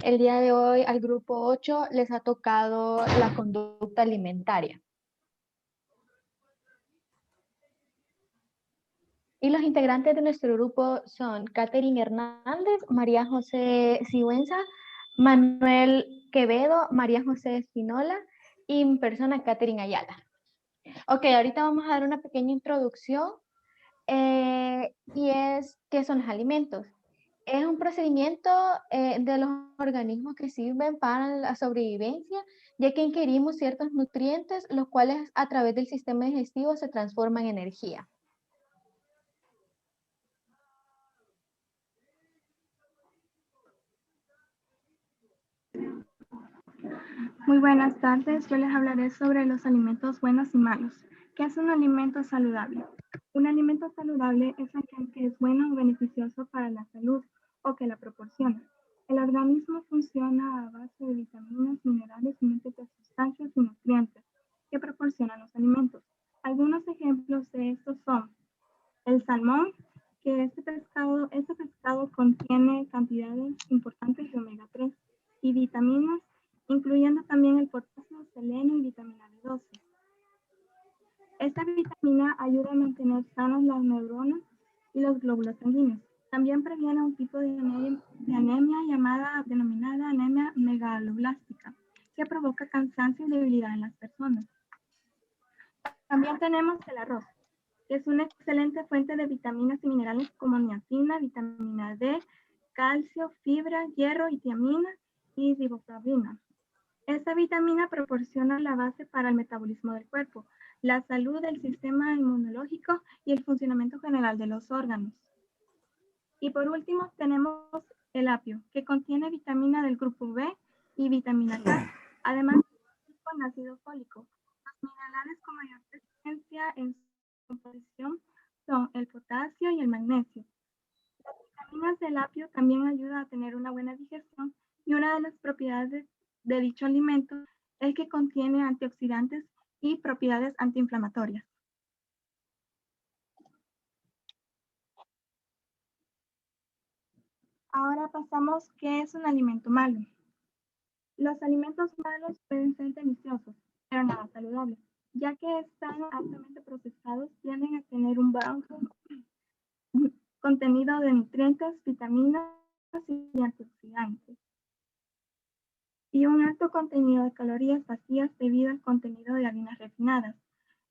El día de hoy al grupo 8 les ha tocado la conducta alimentaria. Y los integrantes de nuestro grupo son Catherine Hernández, María José Sigüenza, Manuel Quevedo, María José Espinola y mi persona Catherine Ayala. Ok, ahorita vamos a dar una pequeña introducción y es ¿qué son los alimentos? Es un procedimiento de los organismos que sirven para la sobrevivencia, ya que ingerimos ciertos nutrientes, los cuales a través del sistema digestivo se transforman en energía. Muy buenas tardes, yo les hablaré sobre los alimentos buenos y malos. ¿Qué es un alimento saludable? Un alimento saludable es aquel que es bueno o beneficioso para la salud o que la proporciona. El organismo funciona a base de vitaminas, minerales y múltiples sustancias y nutrientes que proporcionan los alimentos. Algunos ejemplos de estos son el salmón, que este pescado contiene cantidades importantes de omega 3 y vitaminas, incluyendo también el potasio, selenio y vitamina B12. Esta vitamina ayuda a mantener sanos las neuronas y los glóbulos sanguíneos. También previene un tipo de anemia denominada anemia megaloblástica, que provoca cansancio y debilidad en las personas. También tenemos el arroz, que es una excelente fuente de vitaminas y minerales como niacina, vitamina D, calcio, fibra, hierro y tiamina y riboflavina. Esta vitamina proporciona la base para el metabolismo del cuerpo, la salud del sistema inmunológico y el funcionamiento general de los órganos. Y por último tenemos el apio, que contiene vitamina del grupo B y vitamina K, además con ácido fólico. Los minerales con mayor presencia en su composición son el potasio y el magnesio. Las vitaminas del apio también ayudan a tener una buena digestión y una de las propiedades de dicho alimento es que contiene antioxidantes y propiedades antiinflamatorias. Ahora pasamos, ¿qué es un alimento malo? Los alimentos malos pueden ser deliciosos, pero nada saludables, ya que están altamente procesados, tienden a tener un bajo contenido de nutrientes, vitaminas y antioxidantes, y un alto contenido de calorías vacías debido al contenido de harinas refinadas,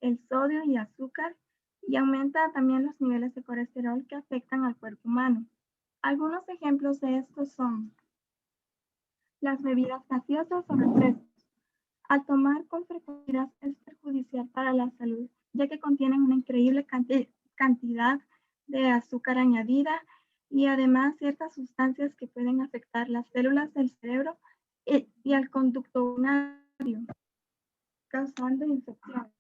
el sodio y azúcar, y aumenta también los niveles de colesterol que afectan al cuerpo humano. Algunos ejemplos de estos son las bebidas gaseosas o refrescos. Al tomar con frecuencia es perjudicial para la salud, ya que contienen una increíble cantidad de azúcar añadida y además ciertas sustancias que pueden afectar las células del cerebro y al conducto urinario, causando infecciones.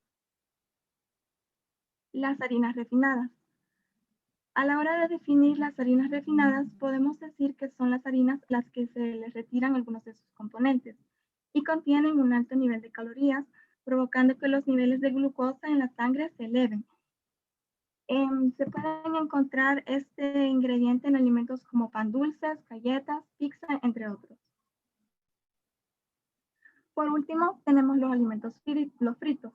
Las harinas refinadas. A la hora de definir las harinas refinadas, podemos decir que son las harinas a las que se les retiran algunos de sus componentes y contienen un alto nivel de calorías, provocando que los niveles de glucosa en la sangre se eleven. Se pueden encontrar este ingrediente en alimentos como pan dulces, galletas, pizza, entre otros. Por último, tenemos los alimentos fritos.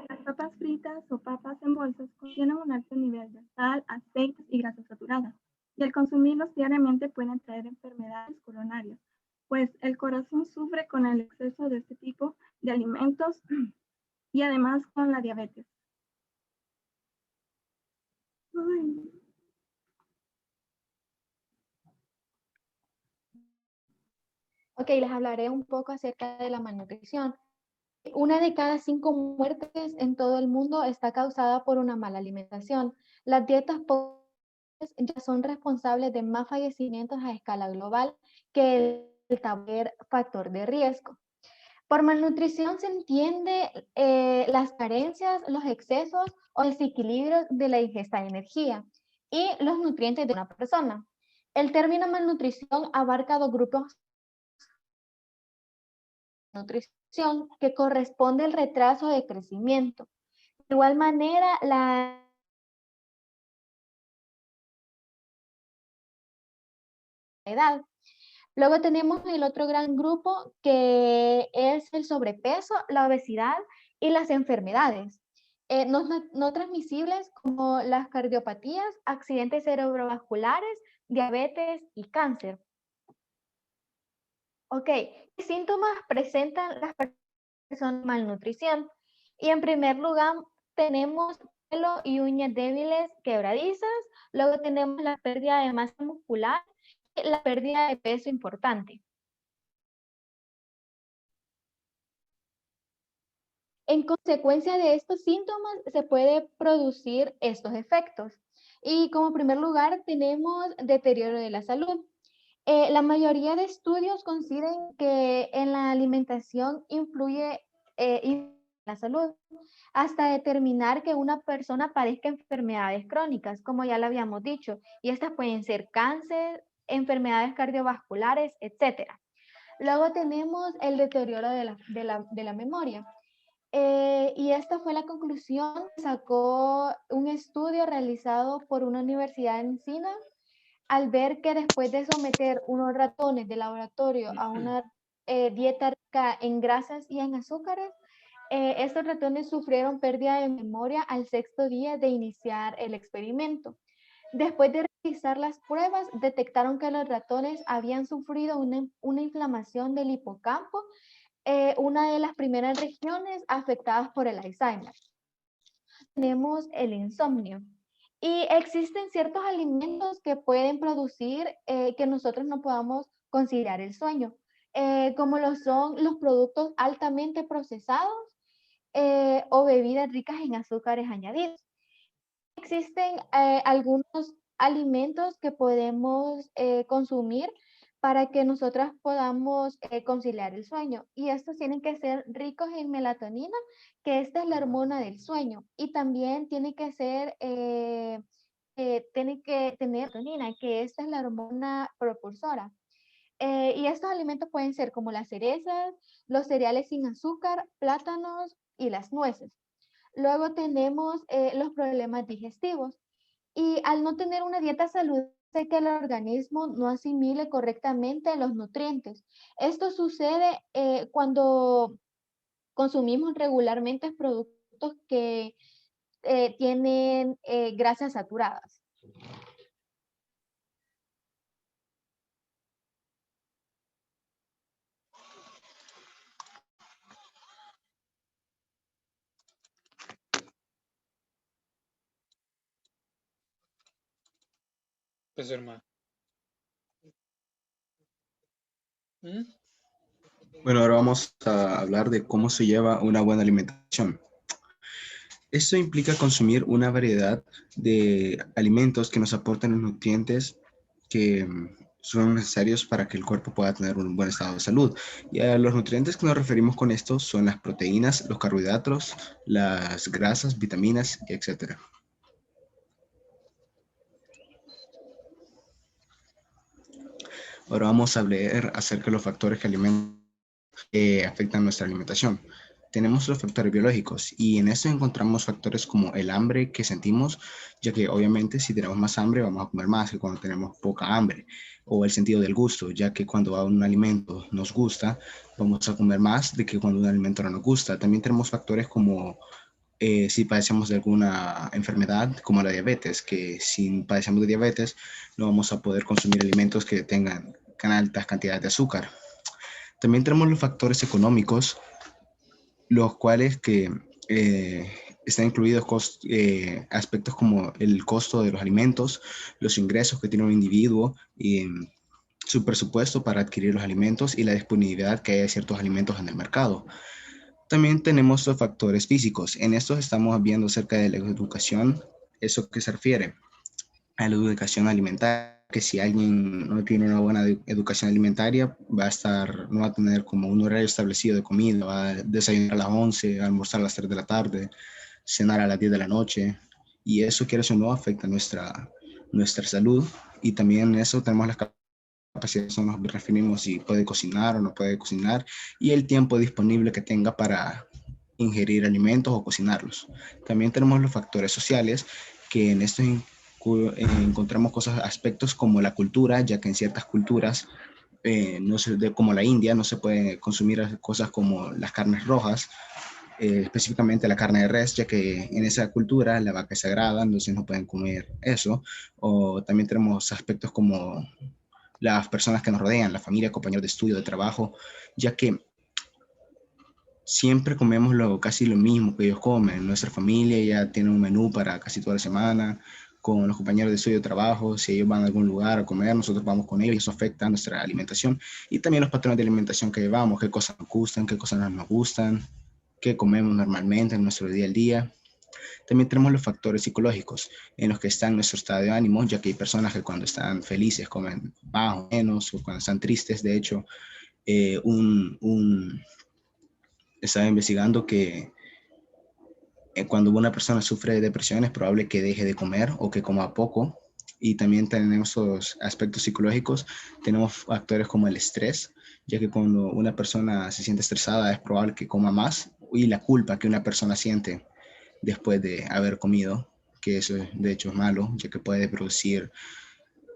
Las papas fritas o papas en bolsas contienen un alto nivel de sal, aceites y grasas saturadas, y al consumirlos diariamente pueden traer enfermedades coronarias, pues el corazón sufre con el exceso de este tipo de alimentos y además con la diabetes. Ok, les hablaré un poco acerca de la malnutrición. Una de cada 5 muertes en todo el mundo está causada por una mala alimentación. Las dietas pobres ya son responsables de más fallecimientos a escala global que el tabaco factor de riesgo. Por malnutrición se entiende las carencias, los excesos o desequilibrios de la ingesta de energía y los nutrientes de una persona. El término malnutrición abarca dos grupos de nutrición que corresponde al retraso de crecimiento. De igual manera, la edad. Luego tenemos el otro gran grupo que es el sobrepeso, la obesidad y las enfermedades no transmisibles como las cardiopatías, accidentes cerebrovasculares, diabetes y cáncer. Ok, ¿qué síntomas presentan las personas con malnutrición? Y en primer lugar tenemos pelo y uñas débiles quebradizas, luego tenemos la pérdida de masa muscular y la pérdida de peso importante. En consecuencia de estos síntomas se puede producir estos efectos. Y como primer lugar tenemos deterioro de la salud. La mayoría de estudios consideran que en la alimentación influye la salud, hasta determinar que una persona padezca enfermedades crónicas, como ya lo habíamos dicho, y estas pueden ser cáncer, enfermedades cardiovasculares, etcétera. Luego tenemos el deterioro de la memoria. Y esta fue la conclusión que sacó un estudio realizado por una universidad en China al ver que después de someter unos ratones de laboratorio a una dieta rica en grasas y en azúcares, estos ratones sufrieron pérdida de memoria al sexto día de iniciar el experimento. Después de realizar las pruebas, detectaron que los ratones habían sufrido una inflamación del hipocampo, una de las primeras regiones afectadas por el Alzheimer. Tenemos el insomnio. Y existen ciertos alimentos que pueden producir que nosotros no podamos considerar el sueño, como lo son los productos altamente procesados o bebidas ricas en azúcares añadidos. Existen algunos alimentos que podemos consumir para que nosotras podamos conciliar el sueño. Y estos tienen que ser ricos en melatonina, que esta es la hormona del sueño. Y también tiene que ser, tiene que tener melatonina, que esta es la hormona propulsora. Y estos alimentos pueden ser como las cerezas, los cereales sin azúcar, plátanos y las nueces. Luego tenemos los problemas digestivos. Y al no tener una dieta saludable, hace que el organismo no asimile correctamente los nutrientes. Esto sucede cuando consumimos regularmente productos que tienen grasas saturadas. Pues hermano. Bueno, ahora vamos a hablar de cómo se lleva una buena alimentación. Esto implica consumir una variedad de alimentos que nos aporten los nutrientes que son necesarios para que el cuerpo pueda tener un buen estado de salud. Y a los nutrientes que nos referimos con esto son las proteínas, los carbohidratos, las grasas, vitaminas, etc. Ahora vamos a hablar acerca de los factores que afectan nuestra alimentación. Tenemos los factores biológicos y en esto encontramos factores como el hambre que sentimos, ya que obviamente si tenemos más hambre vamos a comer más que cuando tenemos poca hambre, o el sentido del gusto, ya que cuando un alimento nos gusta vamos a comer más de que cuando un alimento no nos gusta. También tenemos factores como si padecemos de alguna enfermedad como la diabetes, que si padecemos de diabetes no vamos a poder consumir alimentos que tengan altas cantidades de azúcar. También tenemos los factores económicos, los cuales que están incluidos aspectos como el costo de los alimentos, los ingresos que tiene un individuo y su presupuesto para adquirir los alimentos y la disponibilidad que hay de ciertos alimentos en el mercado. También tenemos los factores físicos. En estos estamos viendo acerca de la educación, eso que se refiere a la educación alimentaria, que si alguien no tiene una buena educación alimentaria, no va a tener como un horario establecido de comida, va a desayunar a las 11, a almorzar a las 3 de la tarde, cenar a las 10 de la noche, y eso, quiere o no, afecta nuestra salud, y también eso tenemos las capacidades, nos referimos si puede cocinar o no puede cocinar, y el tiempo disponible que tenga para ingerir alimentos o cocinarlos. También tenemos los factores sociales, que en esto encontramos aspectos como la cultura, ya que en ciertas culturas, como la India, no se pueden consumir cosas como las carnes rojas, específicamente la carne de res, ya que en esa cultura la vaca es sagrada, entonces no pueden comer eso. O también tenemos aspectos como las personas que nos rodean, la familia, compañeros de estudio, de trabajo, ya que siempre comemos casi lo mismo que ellos comen. Nuestra familia ya tiene un menú para casi toda la semana, con los compañeros de estudio de trabajo. Si ellos van a algún lugar a comer, nosotros vamos con ellos y eso afecta a nuestra alimentación. Y también los patrones de alimentación que llevamos, qué cosas nos gustan, qué cosas no nos gustan, qué comemos normalmente en nuestro día a día. También tenemos los factores psicológicos en los que está nuestro estado de ánimo, ya que hay personas que cuando están felices comen más o menos, o cuando están tristes. De hecho, estaba investigando que cuando una persona sufre de depresión es probable que deje de comer o que coma poco. Y también tenemos esos aspectos psicológicos, tenemos factores como el estrés, ya que cuando una persona se siente estresada es probable que coma más, y la culpa que una persona siente después de haber comido, que eso de hecho es malo, ya que puede producir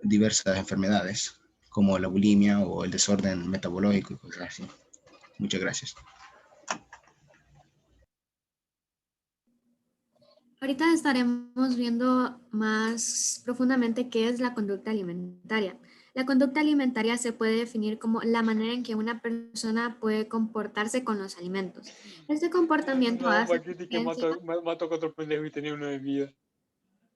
diversas enfermedades como la bulimia o el desorden metabológico y cosas así. Muchas gracias. Ahorita estaremos viendo más profundamente qué es la conducta alimentaria. La conducta alimentaria se puede definir como la manera en que una persona puede comportarse con los alimentos. Este comportamiento hace referencia Mato a otro pendejo y tenía uno de vida.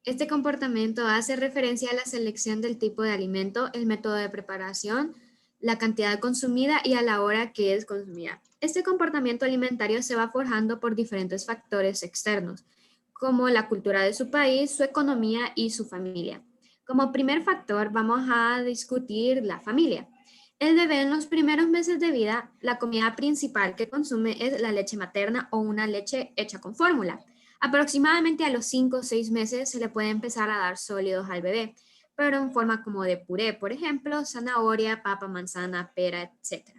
Este comportamiento hace referencia a la selección del tipo de alimento, el método de preparación, la cantidad consumida y a la hora que es consumida. Este comportamiento alimentario se va forjando por diferentes factores externos, como la cultura de su país, su economía y su familia. Como primer factor, vamos a discutir la familia. El bebé en los primeros meses de vida, la comida principal que consume es la leche materna o una leche hecha con fórmula. Aproximadamente a los 5 o 6 meses se le puede empezar a dar sólidos al bebé, pero en forma como de puré, por ejemplo, zanahoria, papa, manzana, pera, etc.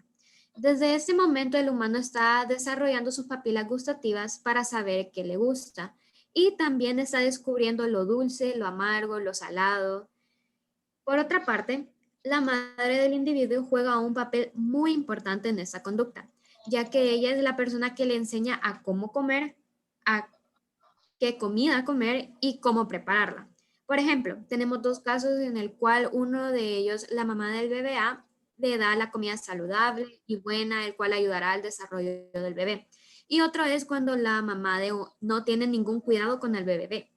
Desde este momento el humano está desarrollando sus papilas gustativas para saber qué le gusta y también está descubriendo lo dulce, lo amargo, lo salado. Por otra parte, la madre del individuo juega un papel muy importante en esa conducta, ya que ella es la persona que le enseña a cómo comer, a qué comida comer y cómo prepararla. Por ejemplo, tenemos dos casos en el cual uno de ellos, la mamá del bebé A, le da la comida saludable y buena, el cual ayudará al desarrollo del bebé. Y otro es cuando la mamá no tiene ningún cuidado con el bebé B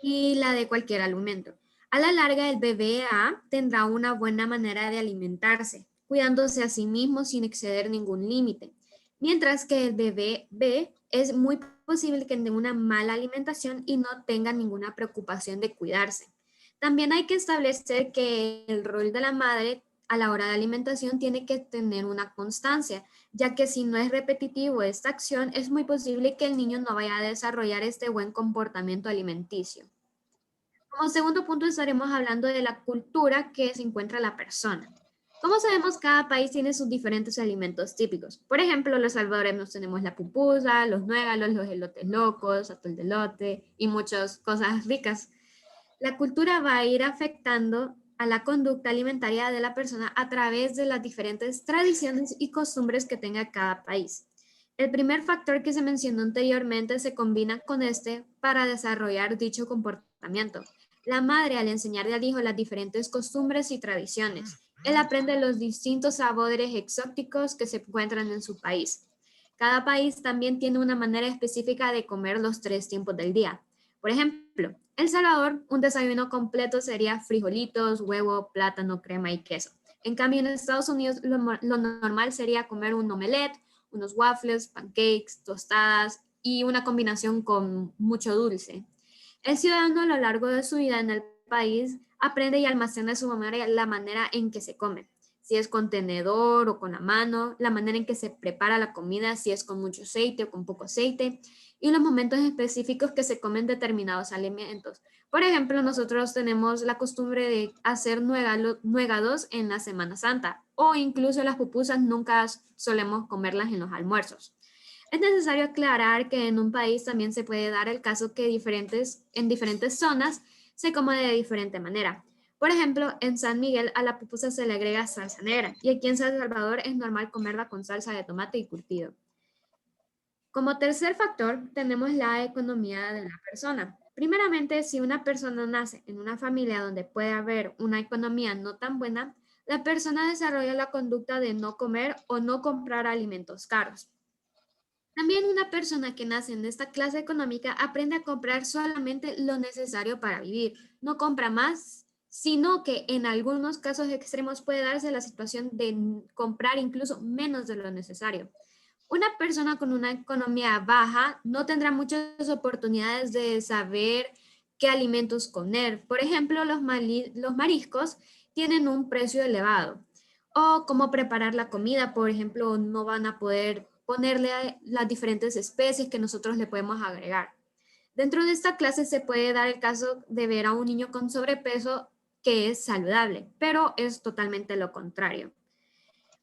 y la de cualquier alimento. A la larga, el bebé A tendrá una buena manera de alimentarse, cuidándose a sí mismo sin exceder ningún límite, mientras que el bebé B es muy posible que tenga una mala alimentación y no tenga ninguna preocupación de cuidarse. También hay que establecer que el rol de la madre a la hora de alimentación tiene que tener una constancia, ya que si no es repetitivo esta acción, es muy posible que el niño no vaya a desarrollar este buen comportamiento alimenticio. Como segundo punto estaremos hablando de la cultura que se encuentra la persona. Como sabemos, cada país tiene sus diferentes alimentos típicos. Por ejemplo, los salvadoreños tenemos la pupusa, los nuegalos, los elotes locos, atol de elote y muchas cosas ricas. La cultura va a ir afectando a la conducta alimentaria de la persona a través de las diferentes tradiciones y costumbres que tenga cada país. El primer factor que se mencionó anteriormente se combina con este para desarrollar dicho comportamiento. La madre, al enseñarle al hijo las diferentes costumbres y tradiciones, él aprende los distintos sabores exóticos que se encuentran en su país. Cada país también tiene una manera específica de comer los 3 tiempos del día. Por ejemplo, El Salvador, un desayuno completo sería frijolitos, huevo, plátano, crema y queso. En cambio, en Estados Unidos lo normal sería comer un omelette, unos waffles, pancakes, tostadas y una combinación con mucho dulce. El ciudadano a lo largo de su vida en el país aprende y almacena de su memoria la manera en que se come, si es con tenedor o con la mano, la manera en que se prepara la comida, si es con mucho aceite o con poco aceite, y los momentos específicos que se comen determinados alimentos. Por ejemplo, nosotros tenemos la costumbre de hacer nuegados en la Semana Santa, o incluso las pupusas nunca solemos comerlas en los almuerzos. Es necesario aclarar que en un país también se puede dar el caso que en diferentes zonas se come de diferente manera. Por ejemplo, en San Miguel a la pupusa se le agrega salsa negra y aquí en San Salvador es normal comerla con salsa de tomate y curtido. Como tercer factor, tenemos la economía de la persona. Primeramente, si una persona nace en una familia donde puede haber una economía no tan buena, la persona desarrolla la conducta de no comer o no comprar alimentos caros. También una persona que nace en esta clase económica aprende a comprar solamente lo necesario para vivir. No compra más, sino que en algunos casos extremos puede darse la situación de comprar incluso menos de lo necesario. Una persona con una economía baja no tendrá muchas oportunidades de saber qué alimentos comer. Por ejemplo, los mariscos tienen un precio elevado. O cómo preparar la comida, por ejemplo, no van a poder ponerle las diferentes especies que nosotros le podemos agregar. Dentro de esta clase se puede dar el caso de ver a un niño con sobrepeso que es saludable, pero es totalmente lo contrario.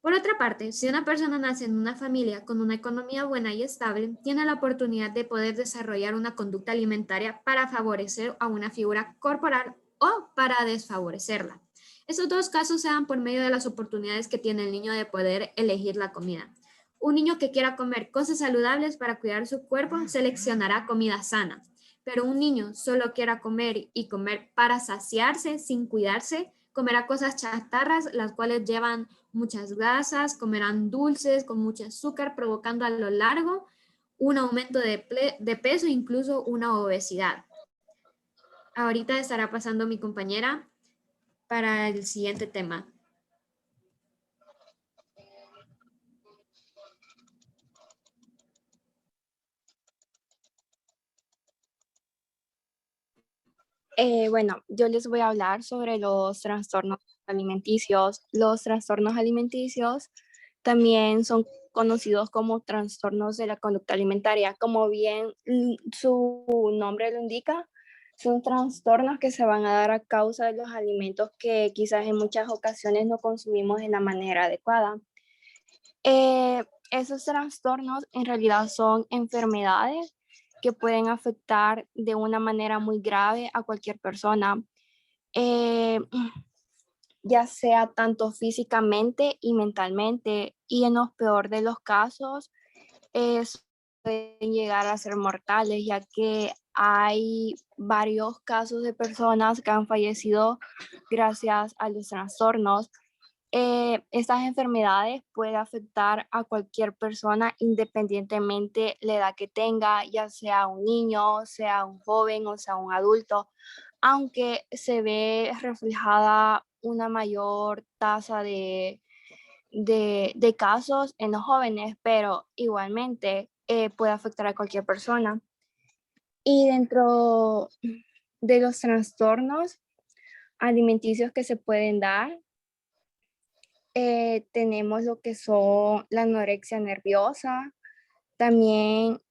Por otra parte, si una persona nace en una familia con una economía buena y estable, tiene la oportunidad de poder desarrollar una conducta alimentaria para favorecer a una figura corporal o para desfavorecerla. Estos dos casos se dan por medio de las oportunidades que tiene el niño de poder elegir la comida. Un niño que quiera comer cosas saludables para cuidar su cuerpo seleccionará comida sana, pero un niño solo quiera comer y comer para saciarse sin cuidarse, comerá cosas chatarras, las cuales llevan muchas grasas, comerán dulces con mucho azúcar, provocando a lo largo un aumento de peso e incluso una obesidad. Ahorita estará pasando mi compañera para el siguiente tema. Bueno, yo les voy a hablar sobre los trastornos alimenticios. Los trastornos alimenticios también son conocidos como trastornos de la conducta alimentaria. Como bien su nombre lo indica, son trastornos que se van a dar a causa de los alimentos que quizás en muchas ocasiones no consumimos de la manera adecuada. Esos trastornos en realidad son enfermedades que pueden afectar de una manera muy grave a cualquier persona, ya sea tanto físicamente y mentalmente, y en los peor de los casos, pueden llegar a ser mortales, ya que hay varios casos de personas que han fallecido gracias a los trastornos. Estas enfermedades pueden afectar a cualquier persona independientemente la edad que tenga, ya sea un niño, sea un joven o sea un adulto, aunque se ve reflejada una mayor tasa de casos en los jóvenes, pero igualmente puede afectar a cualquier persona. Y dentro de los trastornos alimenticios que se pueden dar, tenemos lo que son la anorexia nerviosa, también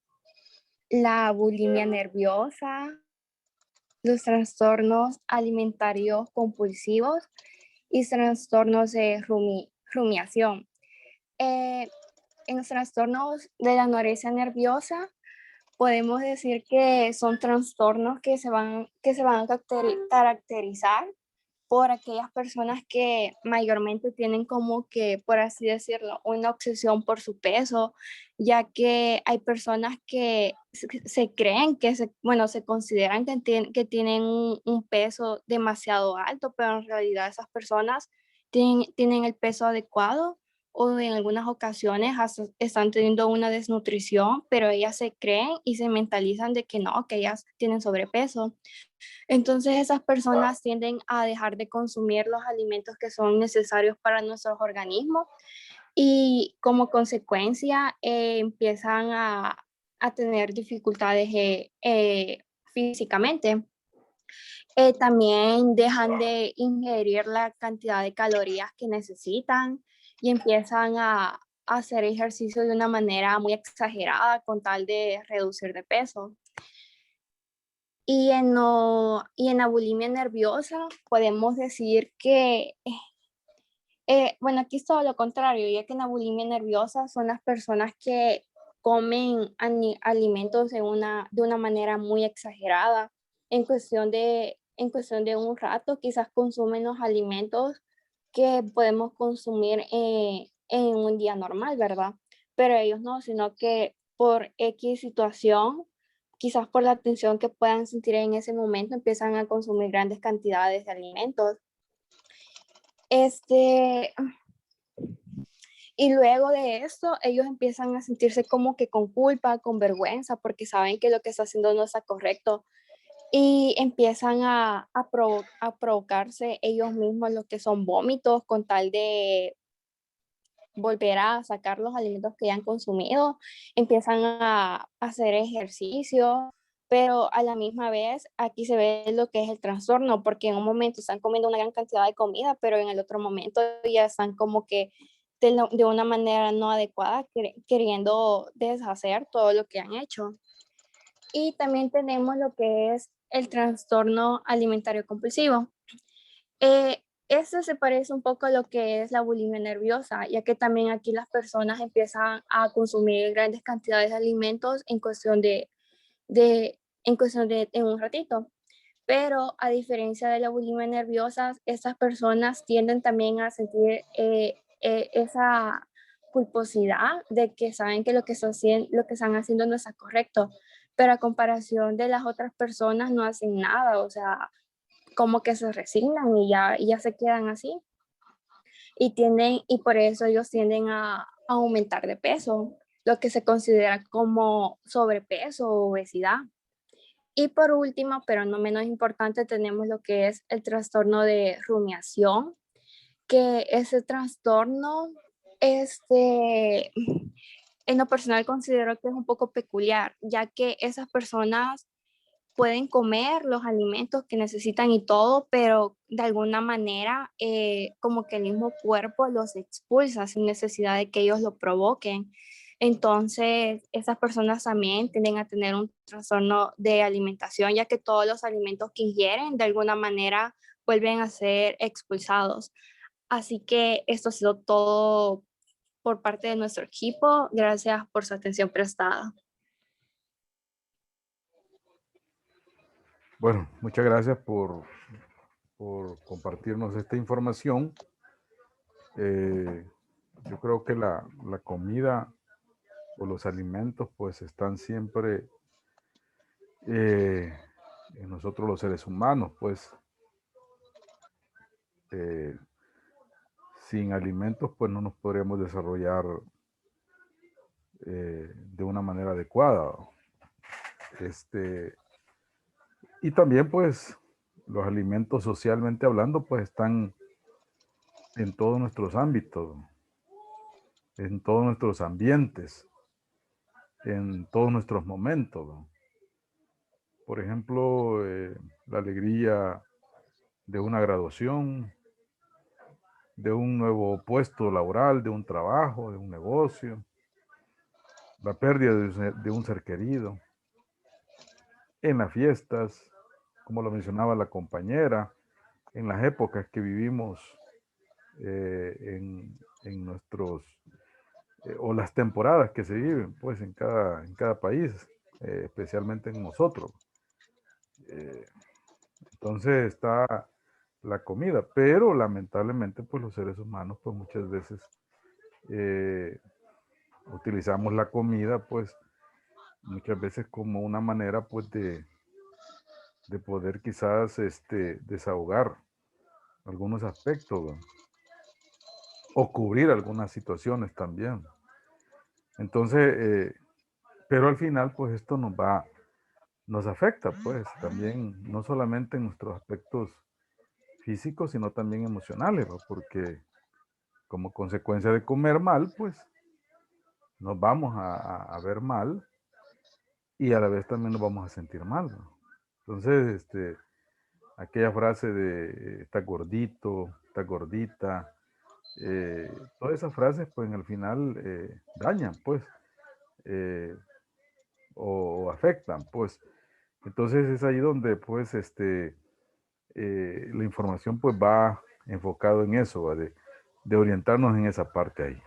la bulimia nerviosa, los trastornos alimentarios compulsivos y trastornos de rumiación. En los trastornos de la anorexia nerviosa podemos decir que son trastornos que se van a caracterizar por aquellas personas que mayormente tienen como que, por así decirlo, una obsesión por su peso, ya que hay personas que se creen que se consideran que tienen un peso demasiado alto, pero en realidad esas personas tienen el peso adecuado o en algunas ocasiones están teniendo una desnutrición, pero ellas se creen y se mentalizan de que no, que ellas tienen sobrepeso. Entonces esas personas tienden a dejar de consumir los alimentos que son necesarios para nuestros organismos y como consecuencia empiezan a tener dificultades físicamente. También dejan de ingerir la cantidad de calorías que necesitan y empiezan a hacer ejercicio de una manera muy exagerada con tal de reducir de peso. Y en la bulimia nerviosa podemos decir que, bueno, aquí es todo lo contrario, ya que en la bulimia nerviosa son las personas que comen alimentos de una manera muy exagerada en cuestión de en cuestión de un rato, quizás consumen los alimentos que podemos consumir en un día normal, ¿verdad? Pero ellos no, sino que por X situación, quizás por la tensión que puedan sentir en ese momento, empiezan a consumir grandes cantidades de alimentos. Y luego de esto, ellos empiezan a sentirse como que con culpa, con vergüenza, porque saben que lo que está haciendo no está correcto. Y empiezan a provocarse ellos mismos lo que son vómitos con tal de volver a sacar los alimentos que ya han consumido. Empiezan a hacer ejercicio, pero a la misma vez aquí se ve lo que es el trastorno, porque en un momento están comiendo una gran cantidad de comida, pero en el otro momento ya están como que de una manera no adecuada, queriendo deshacer todo lo que han hecho. Y también tenemos lo que es el trastorno alimentario compulsivo. Esto se parece un poco a lo que es la bulimia nerviosa, ya que también aquí las personas empiezan a consumir grandes cantidades de alimentos en cuestión en un ratito. Pero a diferencia de la bulimia nerviosa, estas personas tienden también a sentir esa culposidad de que saben que lo que están haciendo no está correcto, pero a comparación de las otras personas no hacen nada, o sea, como que se resignan y ya se quedan así. Y por eso ellos tienden a aumentar de peso, lo que se considera como sobrepeso o obesidad. Y por último, pero no menos importante, tenemos lo que es el trastorno de rumiación, que ese trastorno, en lo personal considero que es un poco peculiar, ya que esas personas pueden comer los alimentos que necesitan y todo, pero de alguna manera como que el mismo cuerpo los expulsa sin necesidad de que ellos lo provoquen. Entonces, esas personas también tienden a tener un trastorno de alimentación, ya que todos los alimentos que ingieren de alguna manera vuelven a ser expulsados. Así que esto ha sido todo por parte de nuestro equipo. Gracias por su atención prestada. Bueno, muchas gracias por compartirnos esta información. Yo creo que la comida o los alimentos pues están siempre en nosotros los seres humanos, pues sin alimentos pues no nos podríamos desarrollar de una manera adecuada. Y también pues los alimentos socialmente hablando pues están en todos nuestros ámbitos, en todos nuestros ambientes, en todos nuestros momentos. Por ejemplo, la alegría de una graduación, de un nuevo puesto laboral, de un trabajo, de un negocio, la pérdida de un ser querido, en las fiestas, como lo mencionaba la compañera, en las épocas que vivimos en nuestros, o las temporadas que se viven, pues en cada país, especialmente en nosotros. Entonces está la comida, pero lamentablemente pues los seres humanos pues muchas veces utilizamos la comida pues muchas veces como una manera pues de poder quizás desahogar algunos aspectos, ¿no? O cubrir algunas situaciones también. Entonces, pero al final pues esto nos afecta pues también, no solamente en nuestros aspectos físicos, sino también emocionales, ¿no? Porque como consecuencia de comer mal, pues nos vamos a ver mal y a la vez también nos vamos a sentir mal, ¿no? Entonces, aquella frase de está gordito, está gordita, todas esas frases, pues al final dañan, pues, o afectan, pues. Entonces es ahí donde, pues, la información, pues, va enfocado en eso, ¿va? De orientarnos en esa parte ahí.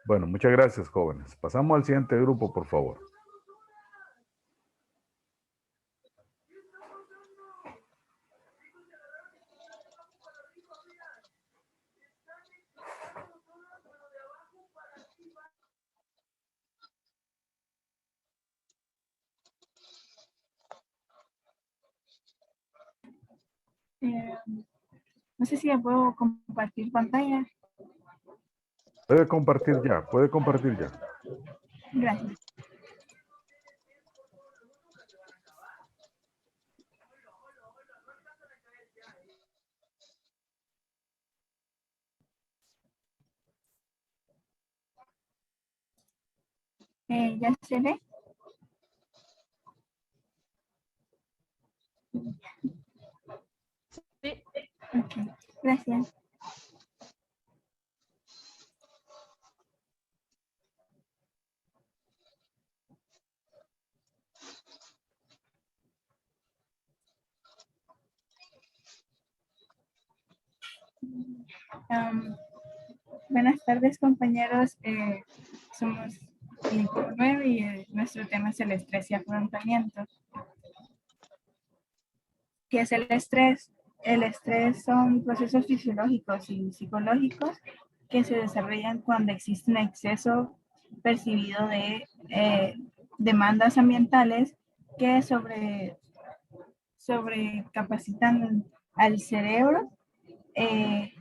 Bueno, muchas gracias, jóvenes. Pasamos al siguiente grupo, por favor. No sé si ya puedo compartir pantalla. Puede compartir ya, puede compartir ya. Gracias. ¿Ya se ve? Sí. Ok, gracias. Buenas tardes, compañeros. Somos el equipo 9 y nuestro tema es el estrés y afrontamiento. ¿Qué es el estrés? El estrés son procesos fisiológicos y psicológicos que se desarrollan cuando existe un exceso percibido de demandas ambientales que sobrecapacitan al cerebro que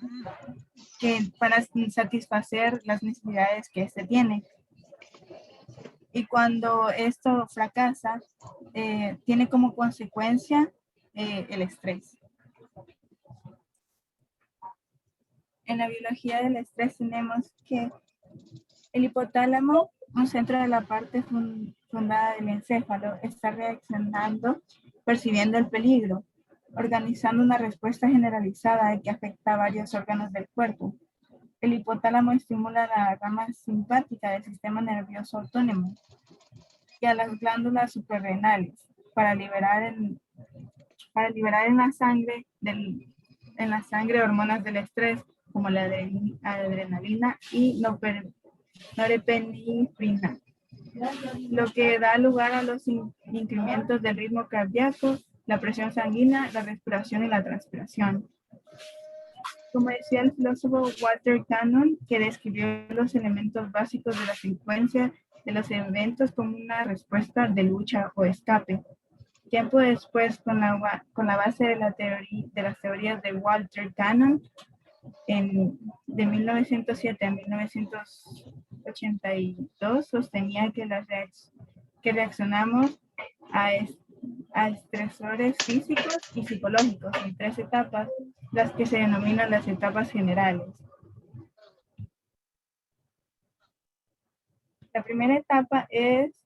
para satisfacer las necesidades que éste tiene. Y cuando esto fracasa, tiene como consecuencia el estrés. En la biología del estrés tenemos que el hipotálamo, un centro de la parte fundada del encéfalo, está reaccionando, percibiendo el peligro, organizando una respuesta generalizada que afecta a varios órganos del cuerpo. El hipotálamo estimula la rama simpática del sistema nervioso autónomo y a las glándulas suprarrenales para liberar en la sangre hormonas del estrés como la adrenalina y norepinefrina, lo que da lugar a los incrementos del ritmo cardíaco, la presión sanguínea, la respiración y la transpiración. Como decía el filósofo Walter Cannon, que describió los elementos básicos de la secuencia de los eventos como una respuesta de lucha o escape. Tiempo después, con la base de las teorías de Walter Cannon, de 1907 a 1982, sostenía que reaccionamos a estresores físicos y psicológicos en 3 etapas, las que se denominan las etapas generales. La primera etapa es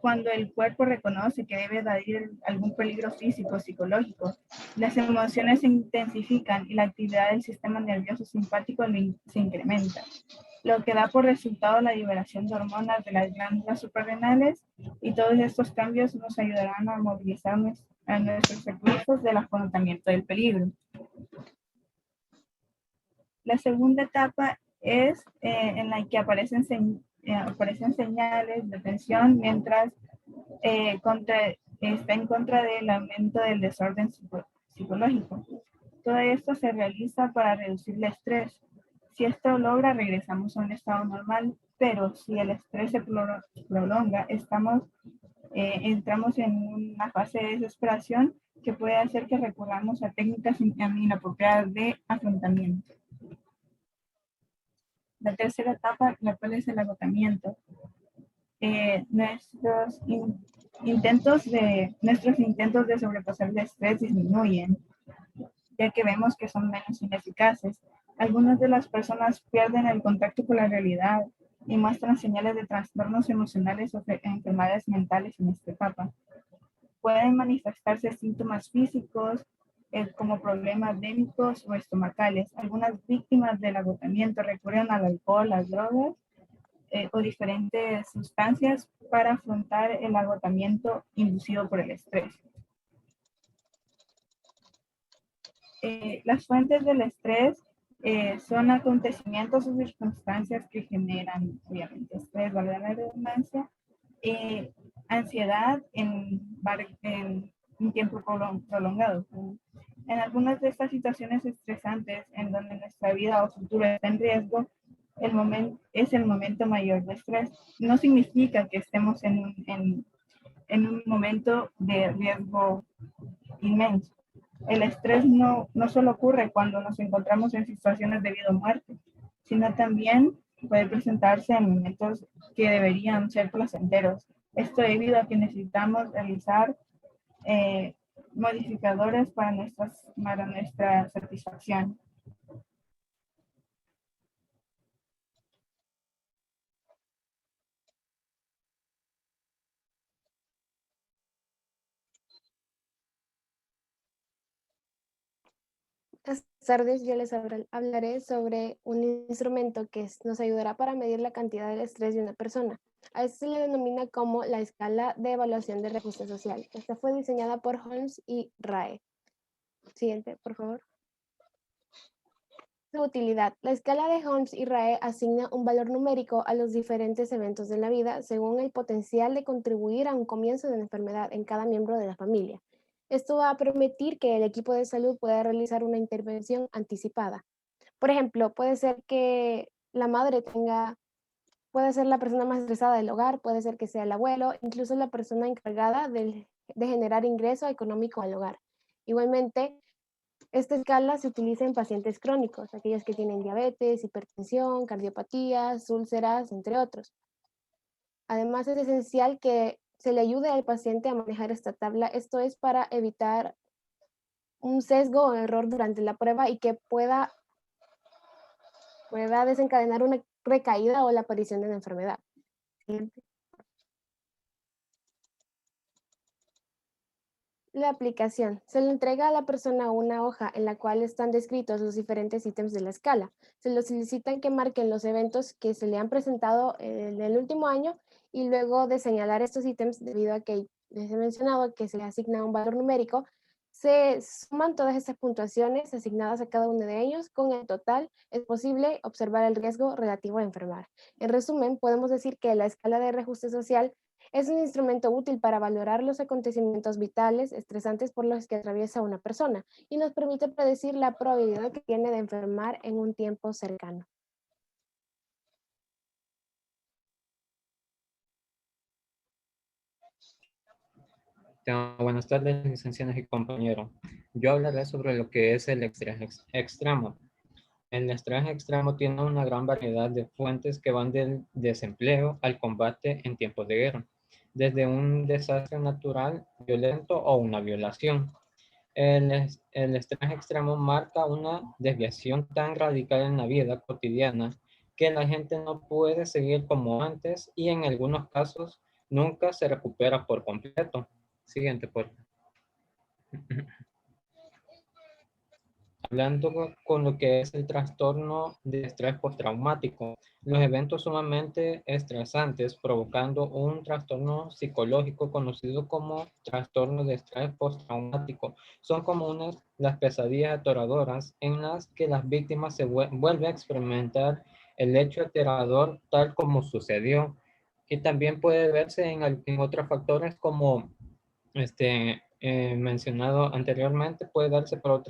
cuando el cuerpo reconoce que debe evadir algún peligro físico o psicológico. Las emociones se intensifican y la actividad del sistema nervioso simpático se incrementa, lo que da por resultado la liberación de hormonas de las glándulas suprarrenales, y todos estos cambios nos ayudarán a movilizar a nuestros recursos del afrontamiento del peligro. La segunda etapa es en la que aparecen señales de tensión mientras está en contra del aumento del desorden psicológico. Todo esto se realiza para reducir el estrés. Si esto logra, regresamos a un estado normal, pero si el estrés se prolonga, entramos en una fase de desesperación que puede hacer que recurramos a técnicas inapropiadas de afrontamiento. La tercera etapa, la cual es el agotamiento. Nuestros intentos de sobrepasar el estrés disminuyen, ya que vemos que son menos ineficaces. Algunas de las personas pierden el contacto con la realidad y muestran señales de trastornos emocionales o enfermedades mentales en esta etapa. Pueden manifestarse síntomas físicos como problemas vénicos o estomacales. Algunas víctimas del agotamiento recurren al alcohol, las drogas o diferentes sustancias para afrontar el agotamiento inducido por el estrés. Las fuentes del estrés son acontecimientos o circunstancias que generan, obviamente, estrés, valga la redundancia, ansiedad en un tiempo prolongado. En algunas de estas situaciones estresantes, en donde nuestra vida o futuro está en riesgo, es el momento mayor de estrés. No significa que estemos en un momento de riesgo inmenso. El estrés no solo ocurre cuando nos encontramos en situaciones de vida o muerte, sino también puede presentarse en momentos que deberían ser placenteros. Esto debido a que necesitamos realizar modificadores para nuestra satisfacción. Buenas tardes, yo les hablaré sobre un instrumento que nos ayudará para medir la cantidad del estrés de una persona. A esto se le denomina como la escala de evaluación de reajuste social. Esta fue diseñada por Holmes y Rae. Siguiente, por favor. Su utilidad. La escala de Holmes y Rae asigna un valor numérico a los diferentes eventos de la vida según el potencial de contribuir a un comienzo de la enfermedad en cada miembro de la familia. Esto va a permitir que el equipo de salud pueda realizar una intervención anticipada. Por ejemplo, puede ser que la madre puede ser la persona más estresada del hogar, puede ser que sea el abuelo, incluso la persona encargada de generar ingreso económico al hogar. Igualmente, esta escala se utiliza en pacientes crónicos, aquellos que tienen diabetes, hipertensión, cardiopatías, úlceras, entre otros. Además, es esencial que se le ayude al paciente a manejar esta tabla. Esto es para evitar un sesgo o error durante la prueba y que pueda desencadenar una recaída o la aparición de la enfermedad. Siguiente. La aplicación. Se le entrega a la persona una hoja en la cual están descritos los diferentes ítems de la escala. Se le solicitan que marquen los eventos que se le han presentado en el último año y luego de señalar estos ítems, debido a que les he mencionado que se le asigna un valor numérico, se suman todas estas puntuaciones asignadas a cada uno de ellos. Con el total es posible observar el riesgo relativo a enfermar. En resumen, podemos decir que la escala de reajuste social es un instrumento útil para valorar los acontecimientos vitales estresantes por los que atraviesa una persona y nos permite predecir la probabilidad que tiene de enfermar en un tiempo cercano. Buenas tardes, licenciados y compañeros. Yo hablaré sobre lo que es el estrés extremo. El estrés extremo tiene una gran variedad de fuentes que van del desempleo al combate en tiempos de guerra, desde un desastre natural violento o una violación. El estrés extremo marca una desviación tan radical en la vida cotidiana que la gente no puede seguir como antes y en algunos casos nunca se recupera por completo. Siguiente, por favor. Hablando con lo que es el trastorno de estrés postraumático, los eventos sumamente estresantes provocando un trastorno psicológico conocido como trastorno de estrés postraumático son comunes las pesadillas aterradoras en las que las víctimas se vuelven a experimentar el hecho aterrador tal como sucedió, y también puede verse en otros factores como mencionado anteriormente, puede darse por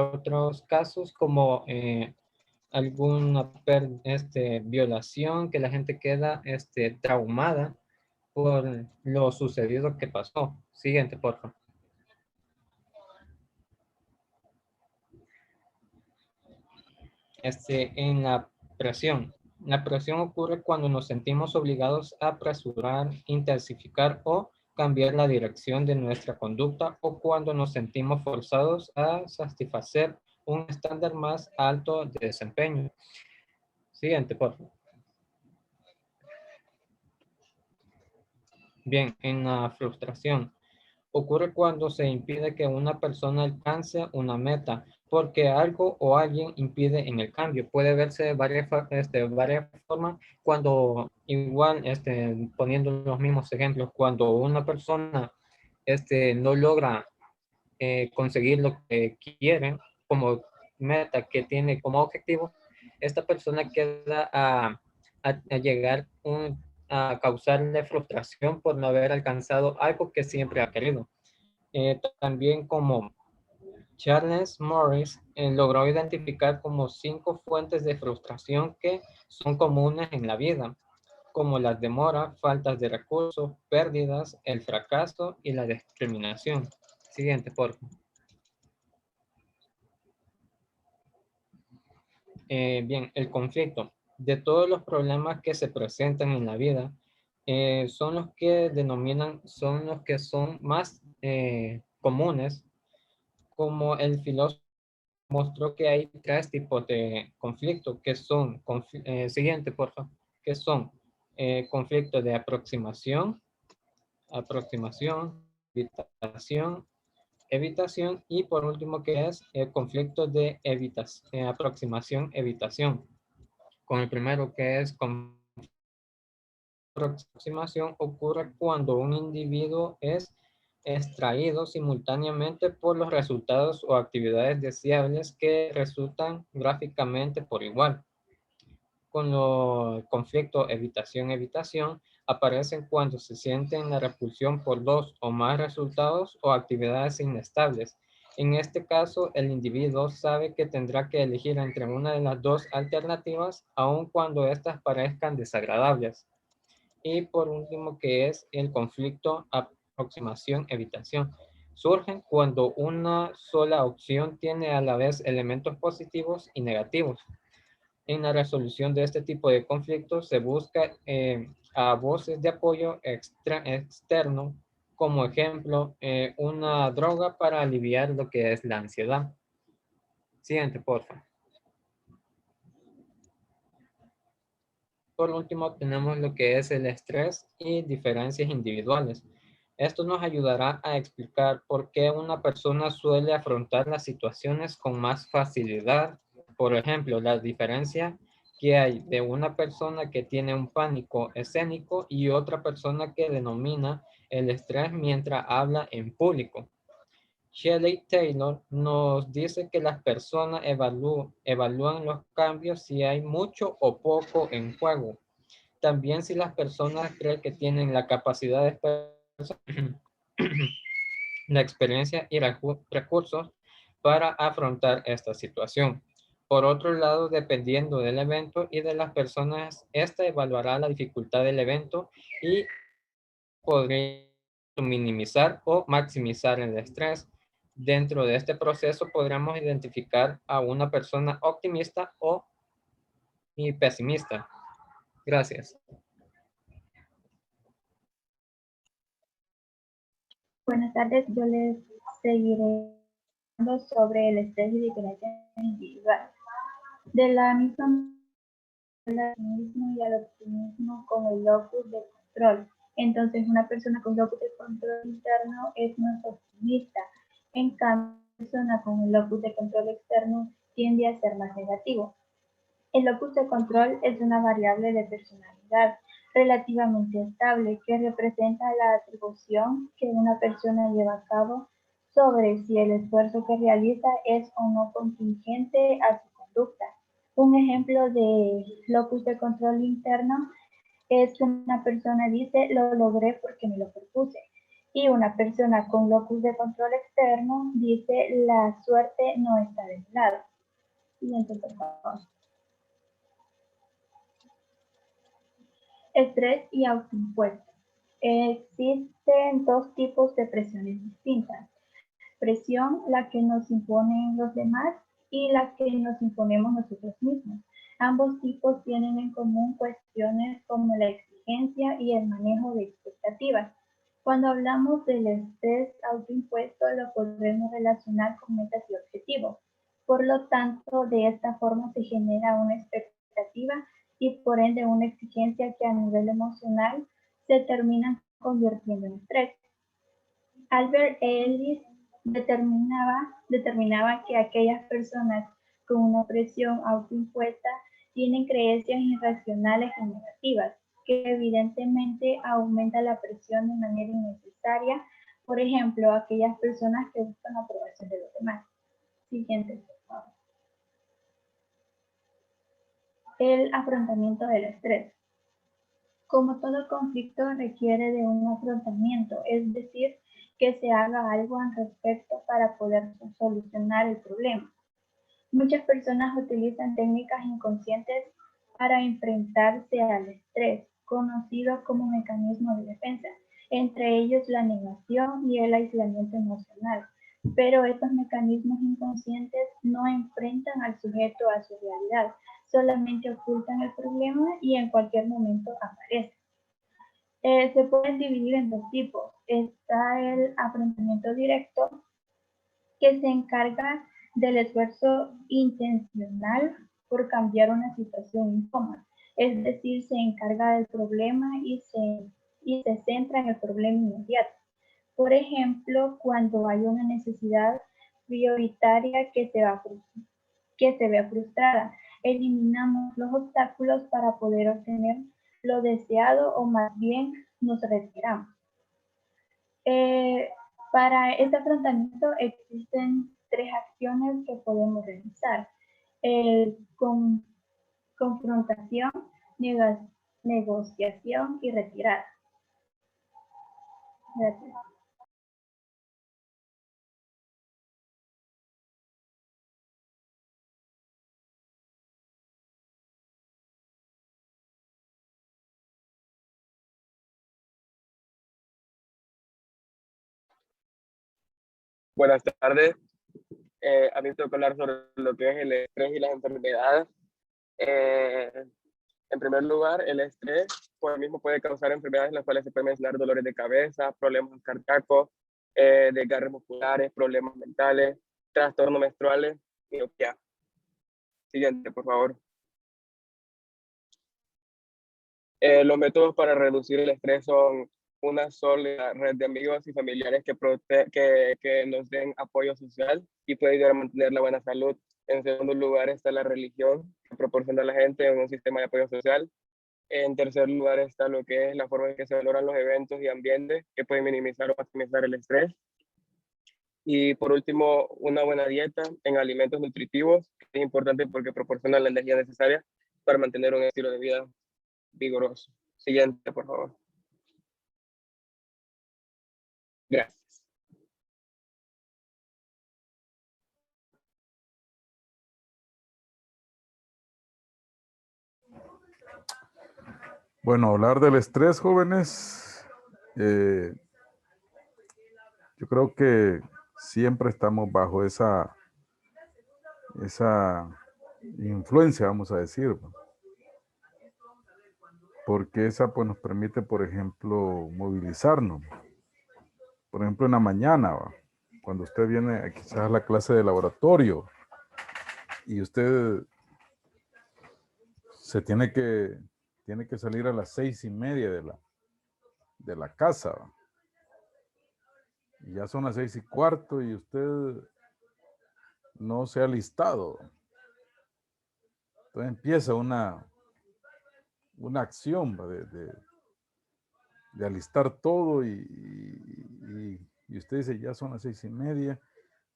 otros casos como alguna violación, que la gente queda traumada por lo sucedido que pasó. Siguiente, por favor. En la presión. La presión ocurre cuando nos sentimos obligados a apresurar, intensificar o cambiar la dirección de nuestra conducta, o cuando nos sentimos forzados a satisfacer un estándar más alto de desempeño. Siguiente, por favor. Bien, en la frustración. Ocurre cuando se impide que una persona alcance una meta, porque algo o alguien impide en el cambio. Puede verse de varias formas, cuando igual, poniendo los mismos ejemplos, cuando una persona no logra conseguir lo que quiere como meta, que tiene como objetivo, esta persona queda a llegar a causarle frustración por no haber alcanzado algo que siempre ha querido. También como Charles Morris logró identificar como 5 fuentes de frustración que son comunes en la vida, como las demoras, faltas de recursos, pérdidas, el fracaso y la discriminación. Siguiente, por favor. Bien, el conflicto. De todos los problemas que se presentan en la vida, son los que son los que son más comunes, como el filósofo mostró que hay tres tipos de conflicto, que son, siguiente, por favor, que son conflictos de aproximación, evitación y por último que es el conflicto de aproximación, Con el primero que es aproximación ocurre cuando un individuo es extraído simultáneamente por los resultados o actividades deseables que resultan gráficamente por igual. Con los conflictos evitación aparecen cuando se sienten la repulsión por dos o más resultados o actividades inestables. En este caso, el individuo sabe que tendrá que elegir entre una de las dos alternativas, aun cuando éstas parezcan desagradables. Y por último, que es el conflicto aproximación-evitación. Surgen cuando una sola opción tiene a la vez elementos positivos y negativos. En la resolución de este tipo de conflictos se busca a voces de apoyo externo, como ejemplo, una droga para aliviar lo que es la ansiedad. Siguiente, por favor. Por último, tenemos lo que es el estrés y diferencias individuales. Esto nos ayudará a explicar por qué una persona suele afrontar las situaciones con más facilidad. Por ejemplo, la diferencia que hay de una persona que tiene un pánico escénico y otra persona que denomina el estrés mientras habla en público. Shelley Taylor nos dice que las personas evalúan los cambios si hay mucho o poco en juego. También si las personas creen que tienen la capacidad de expresar la experiencia y recursos para afrontar esta situación. Por otro lado, dependiendo del evento y de las personas, esta evaluará la dificultad del evento y podría minimizar o maximizar el estrés. Dentro de este proceso podríamos identificar a una persona optimista o pesimista. Gracias. Buenas tardes, yo les seguiré hablando sobre el estrés y diferencias individuales. De la misma manera, al optimismo y al optimismo con el locus de control. Entonces, una persona con locus de control interno es más optimista. En cambio, una persona con el locus de control externo tiende a ser más negativo. El locus de control es una variable de personalidad relativamente estable que representa la atribución que una persona lleva a cabo sobre si el esfuerzo que realiza es o no contingente a su conducta. Un ejemplo de locus de control interno es que una persona dice lo logré porque me lo propuse. Y una persona con locus de control externo dice la suerte no está de mi lado. Siguiente, por favor. Estrés y autoimpuesto. Existen dos tipos de presiones distintas. Presión, la que nos imponen los demás, y la que nos imponemos nosotros mismos. Ambos tipos tienen en común cuestiones como la exigencia y el manejo de expectativas. Cuando hablamos del estrés autoimpuesto, lo podremos relacionar con metas y objetivos. Por lo tanto, de esta forma se genera una expectativa y por ende una exigencia que a nivel emocional se termina convirtiendo en estrés. Albert Ellis determinaba que aquellas personas con una presión autoimpuesta tienen creencias irracionales y negativas, que evidentemente aumenta la presión de manera innecesaria. Por ejemplo, aquellas personas que buscan aprobación de los demás. Siguiente, por favor. El afrontamiento del estrés. Como todo conflicto requiere de un afrontamiento, es decir, que se haga algo al respecto para poder solucionar el problema. Muchas personas utilizan técnicas inconscientes para enfrentarse al estrés, conocido como mecanismo de defensa. entre ellos la negación y el aislamiento emocional. Pero estos mecanismos inconscientes no enfrentan al sujeto a su realidad, solamente ocultan el problema y en cualquier momento aparece. Se pueden dividir en dos tipos. Está el afrontamiento directo, que se encarga del esfuerzo intencional por cambiar una situación incómoda. Es decir, se encarga del problema y se centra en el problema inmediato. Por ejemplo, cuando hay una necesidad prioritaria que se ve frustrada, eliminamos los obstáculos para poder obtener lo deseado o más bien nos retiramos. Para este afrontamiento existen 3 acciones que podemos realizar. Confrontación, negociación y retirada. Gracias. Buenas tardes. A mí me toca hablar sobre lo que es el estrés y las enfermedades. En primer lugar, el estrés por el mismo puede causar enfermedades, las cuales se pueden mencionar dolores de cabeza, problemas cardíacos, desgarres musculares, problemas mentales, trastornos menstruales, miopía. Siguiente, por favor. Los métodos para reducir el estrés son una sólida red de amigos y familiares que nos den apoyo social y puede ayudar a mantener la buena salud. En segundo lugar está la religión, que proporciona a la gente un sistema de apoyo social. En tercer lugar está lo que es la forma en que se valoran los eventos y ambientes que pueden minimizar o maximizar el estrés. Y por último, una buena dieta en alimentos nutritivos, que es importante porque proporciona la energía necesaria para mantener un estilo de vida vigoroso. Siguiente, por favor. Gracias. Bueno, hablar del estrés, jóvenes, yo creo que siempre estamos bajo esa influencia, vamos a decir, porque esa pues nos permite, por ejemplo, movilizarnos. Por ejemplo, en la mañana, cuando usted viene quizás a la clase de laboratorio y usted se tiene que salir a las 6:30 de la casa. Y ya son las 6:15 y usted no se ha listado. Entonces empieza una acción de alistar todo y usted dice, ya son las 6:30.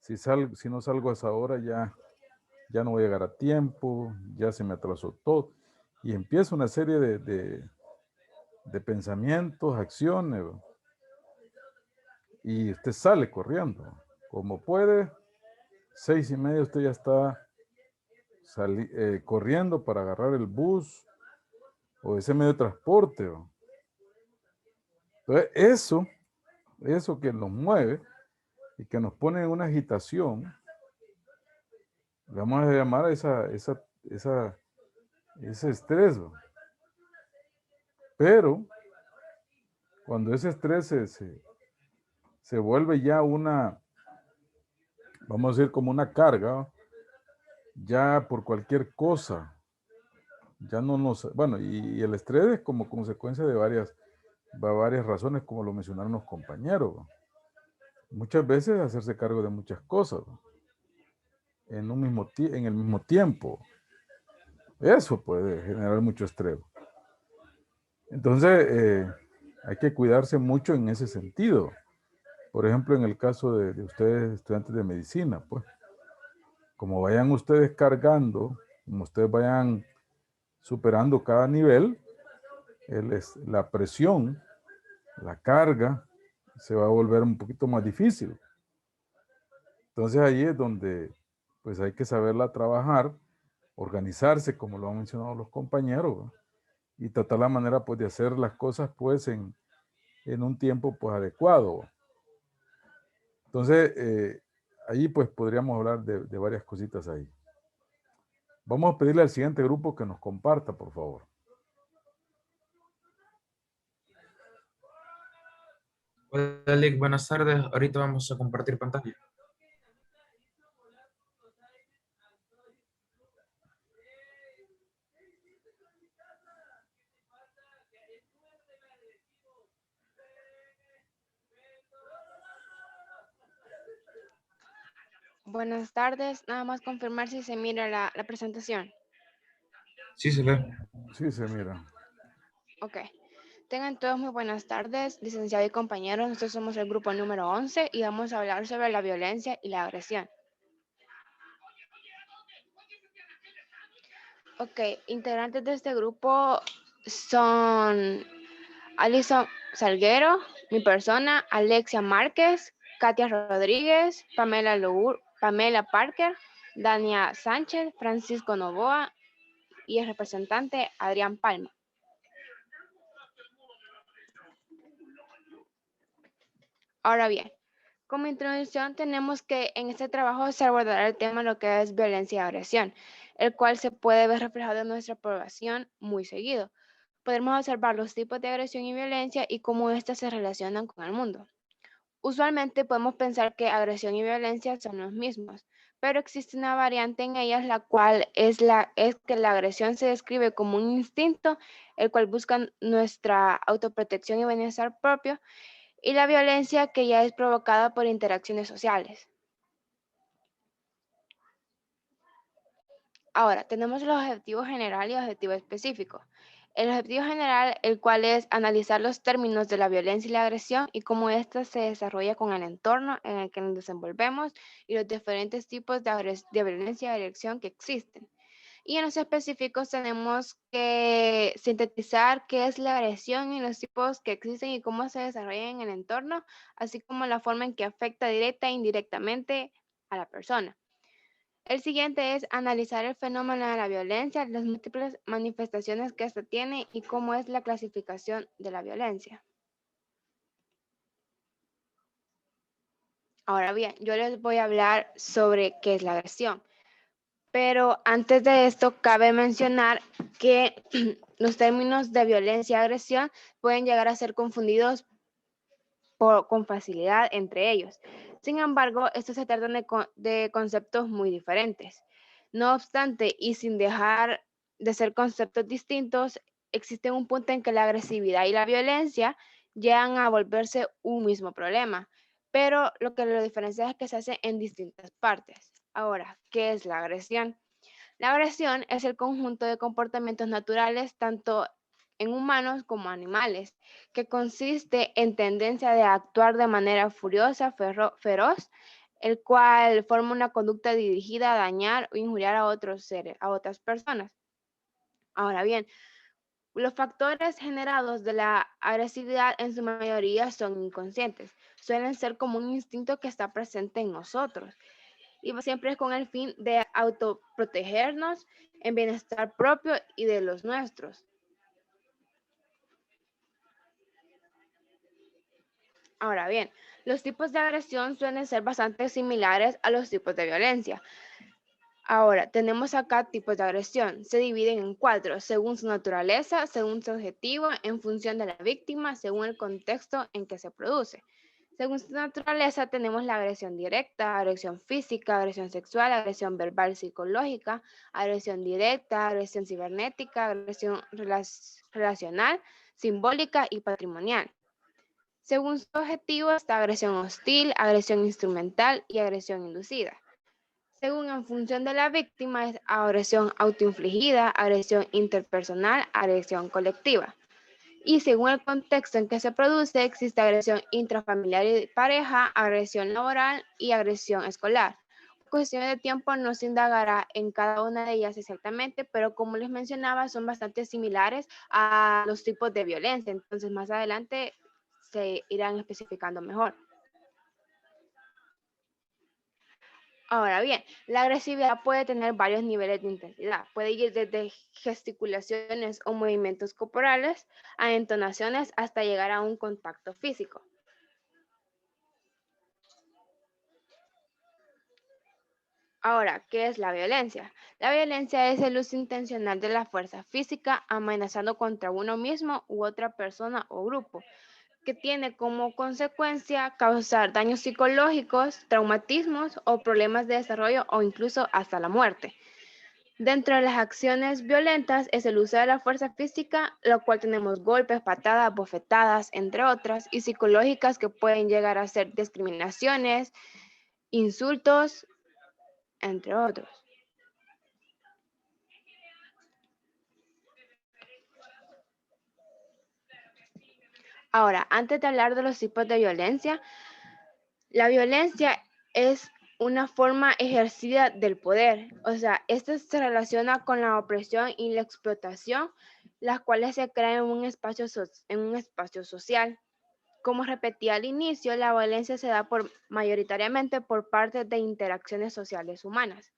Si no salgo a esa hora, ya no voy a llegar a tiempo, ya se me atrasó todo. Y empieza una serie de pensamientos, acciones, y usted sale corriendo. Como puede, 6:30 usted ya está corriendo para agarrar el bus o ese medio de transporte. Entonces, eso que nos mueve y que nos pone en una agitación, vamos a llamar a ese estrés. Pero cuando ese estrés se vuelve ya vamos a decir como una carga, ya por cualquier cosa, ya no bueno, y el estrés es como consecuencia de varias razones, como lo mencionaron los compañeros. Muchas veces hacerse cargo de muchas cosas en el mismo tiempo. Eso puede generar mucho estrés. Entonces, hay que cuidarse mucho en ese sentido. Por ejemplo, en el caso de ustedes, estudiantes de medicina, pues, como vayan ustedes cargando, como ustedes vayan superando cada nivel, la presión, la carga, se va a volver un poquito más difícil. Entonces ahí es donde pues hay que saberla trabajar, organizarse, como lo han mencionado los compañeros, ¿no? Y tratar la manera pues de hacer las cosas pues en en un tiempo pues adecuado. Entonces, ahí pues podríamos hablar de varias cositas ahí. Vamos a pedirle al siguiente grupo que nos comparta, por favor. Hola, Lick, buenas tardes. Ahorita vamos a compartir pantalla. Buenas tardes, nada más confirmar si se mira la presentación. Sí, se ve. Sí, se mira. Ok. Tengan todos muy buenas tardes, licenciado y compañeros. Nosotros somos el grupo número 11 y vamos a hablar sobre la violencia y la agresión. Ok, integrantes de este grupo son Alison Salguero, mi persona, Alexia Márquez, Katia Rodríguez, Pamela Parker, Dania Sánchez, Francisco Novoa y el representante Adrián Palma. Ahora bien, como introducción tenemos que en este trabajo se abordará el tema de lo que es violencia y agresión, el cual se puede ver reflejado en nuestra población muy seguido. Podemos observar los tipos de agresión y violencia y cómo éstas se relacionan con el mundo. Usualmente podemos pensar que agresión y violencia son los mismos, pero existe una variante en ellas, la cual es que la agresión se describe como un instinto, el cual busca nuestra autoprotección y bienestar propio, y la violencia que ya es provocada por interacciones sociales. Ahora, tenemos el objetivo general y el objetivo específico. El objetivo general, el cual es analizar los términos de la violencia y la agresión y cómo ésta se desarrolla con el entorno en el que nos desenvolvemos y los diferentes tipos de violencia y agresión que existen. Y en los específicos tenemos que sintetizar qué es la agresión y los tipos que existen y cómo se desarrollan en el entorno, así como la forma en que afecta directa e indirectamente a la persona. El siguiente es analizar el fenómeno de la violencia, las múltiples manifestaciones que ésta tiene y cómo es la clasificación de la violencia. Ahora bien, yo les voy a hablar sobre qué es la agresión. Pero antes de esto, cabe mencionar que los términos de violencia y agresión pueden llegar a ser confundidos con facilidad entre ellos. Sin embargo, estos se tratan de conceptos muy diferentes. No obstante, y sin dejar de ser conceptos distintos, existe un punto en que la agresividad y la violencia llegan a volverse un mismo problema, pero lo que lo diferencia es que se hace en distintas partes. Ahora, ¿qué es la agresión? La agresión es el conjunto de comportamientos naturales tanto en humanos como animales, que consiste en tendencia de actuar de manera furiosa, feroz, el cual forma una conducta dirigida a dañar o injuriar a otros seres, a otras personas. Ahora bien, los factores generados de la agresividad en su mayoría son inconscientes, suelen ser como un instinto que está presente en nosotros y siempre es con el fin de autoprotegernos en bienestar propio y de los nuestros. Ahora bien, los tipos de agresión suelen ser bastante similares a los tipos de violencia. Ahora, tenemos acá tipos de agresión. Se dividen en 4, según su naturaleza, según su objetivo, en función de la víctima, según el contexto en que se produce. Según su naturaleza, tenemos la agresión directa, agresión física, agresión sexual, agresión verbal psicológica, agresión directa, agresión cibernética, agresión relacional, simbólica y patrimonial. Según su objetivo está agresión hostil, agresión instrumental y agresión inducida. Según en función de la víctima es agresión autoinfligida, agresión interpersonal, agresión colectiva. Y según el contexto en que se produce, existe agresión intrafamiliar y pareja, agresión laboral y agresión escolar. Por cuestiones de tiempo no se indagará en cada una de ellas exactamente, pero como les mencionaba, son bastante similares a los tipos de violencia. Entonces, más adelante se irán especificando mejor. Ahora bien, la agresividad puede tener varios niveles de intensidad. Puede ir desde gesticulaciones o movimientos corporales a entonaciones hasta llegar a un contacto físico. Ahora, ¿qué es la violencia? La violencia es el uso intencional de la fuerza física amenazando contra uno mismo u otra persona o grupo, que tiene como consecuencia causar daños psicológicos, traumatismos o problemas de desarrollo o incluso hasta la muerte. Dentro de las acciones violentas es el uso de la fuerza física, lo cual tenemos golpes, patadas, bofetadas, entre otras, y psicológicas que pueden llegar a ser discriminaciones, insultos, entre otros. Ahora, antes de hablar de los tipos de violencia, la violencia es una forma ejercida del poder. O sea, esto se relaciona con la opresión y la explotación, las cuales se crean en un espacio social. Como repetí al inicio, la violencia se da mayoritariamente por parte de interacciones sociales humanas.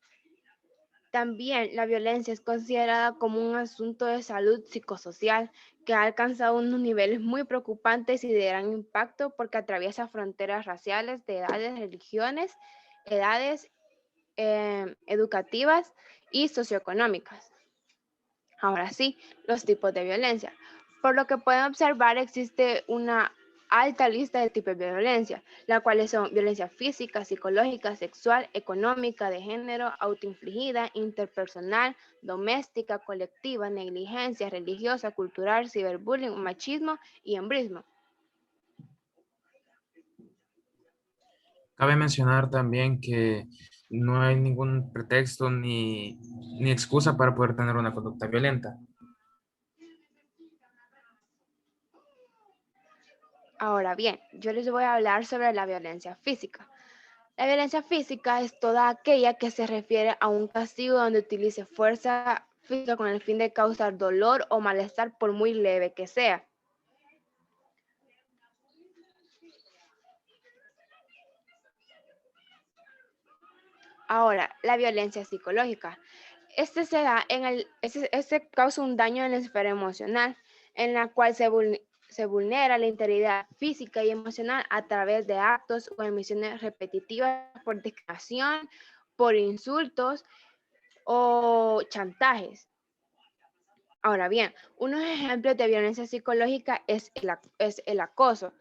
También la violencia es considerada como un asunto de salud psicosocial que ha alcanzado unos niveles muy preocupantes y de gran impacto porque atraviesa fronteras raciales, de edades, religiones, edades educativas y socioeconómicas. Ahora sí, los tipos de violencia. Por lo que pueden observar, existe una alta lista de tipos de violencia, las cuales son violencia física, psicológica, sexual, económica, de género, autoinfligida, interpersonal, doméstica, colectiva, negligencia, religiosa, cultural, ciberbullying, machismo y hembrismo. Cabe mencionar también que no hay ningún pretexto ni excusa para poder tener una conducta violenta. Ahora bien, yo les voy a hablar sobre la violencia física. La violencia física es toda aquella que se refiere a un castigo donde utilice fuerza física con el fin de causar dolor o malestar por muy leve que sea. Ahora, la violencia psicológica. Este causa un daño en la esfera emocional, en la cual se vulnera la integridad física y emocional a través de actos o emisiones repetitivas por discriminación, por insultos o chantajes. Ahora bien, unos ejemplos de violencia psicológica es el acoso.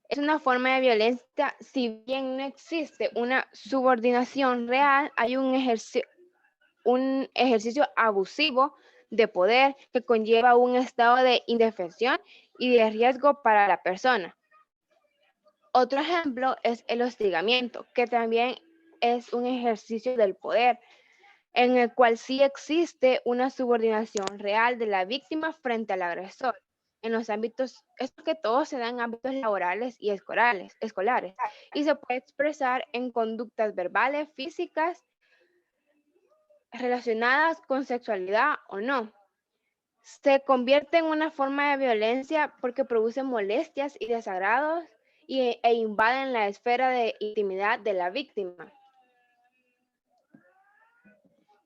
Es una forma de violencia, si bien no existe una subordinación real, hay un ejercicio abusivo de poder que conlleva un estado de indefensión y de riesgo para la persona. Otro ejemplo es el hostigamiento, que también es un ejercicio del poder, en el cual sí existe una subordinación real de la víctima frente al agresor. En los ámbitos, esto que todo se da en ámbitos laborales y escolares, y se puede expresar en conductas verbales, físicas, relacionadas con sexualidad o no. Se convierte en una forma de violencia porque produce molestias y desagrados e invaden la esfera de intimidad de la víctima.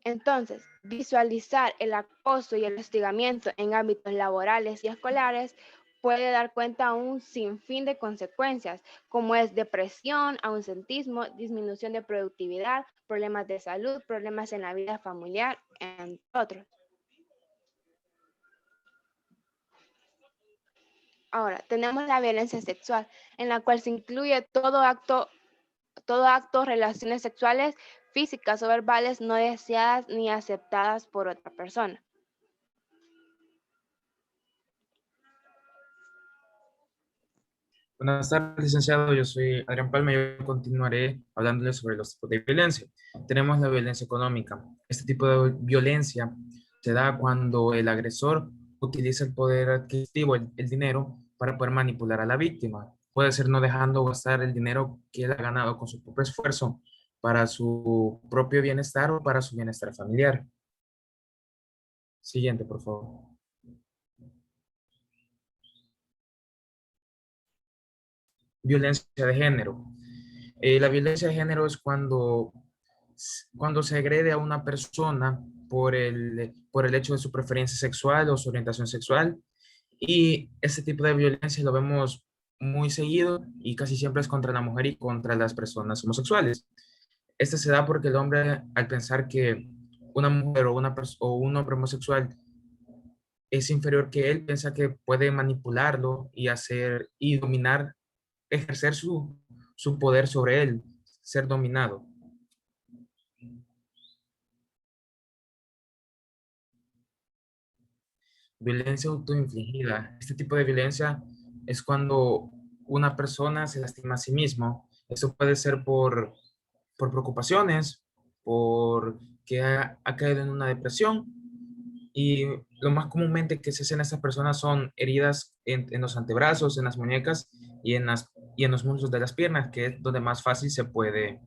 Entonces, visualizar el acoso y el hostigamiento en ámbitos laborales y escolares puede dar cuenta a un sinfín de consecuencias, como es depresión, ausentismo, disminución de productividad, problemas de salud, problemas en la vida familiar, entre otros. Ahora, tenemos la violencia sexual, en la cual se incluye todo acto, relaciones sexuales, físicas o verbales no deseadas ni aceptadas por otra persona. Buenas tardes, licenciado. Yo soy Adrián Palma y yo continuaré hablándoles sobre los tipos de violencia. Tenemos la violencia económica. Este tipo de violencia se da cuando el agresor utiliza el poder adquisitivo, el dinero, para poder manipular a la víctima. Puede ser no dejando gastar el dinero que él ha ganado con su propio esfuerzo para su propio bienestar o para su bienestar familiar. Siguiente, por favor. Violencia de género. La violencia de género es cuando se agrede a una persona por el hecho de su preferencia sexual o su orientación sexual. Y este tipo de violencia lo vemos muy seguido y casi siempre es contra la mujer y contra las personas homosexuales. Este se da porque el hombre, al pensar que una mujer o un hombre homosexual es inferior que él, piensa que puede manipularlo y hacer y dominar, ejercer su poder sobre él, ser dominado. Violencia autoinfligida. Este tipo de violencia es cuando una persona se lastima a sí mismo. Esto puede ser por preocupaciones, por que ha caído en una depresión. Y lo más comúnmente que se hacen a estas personas son heridas en los antebrazos, en las muñecas y en los muslos de las piernas, que es donde más fácil se pueden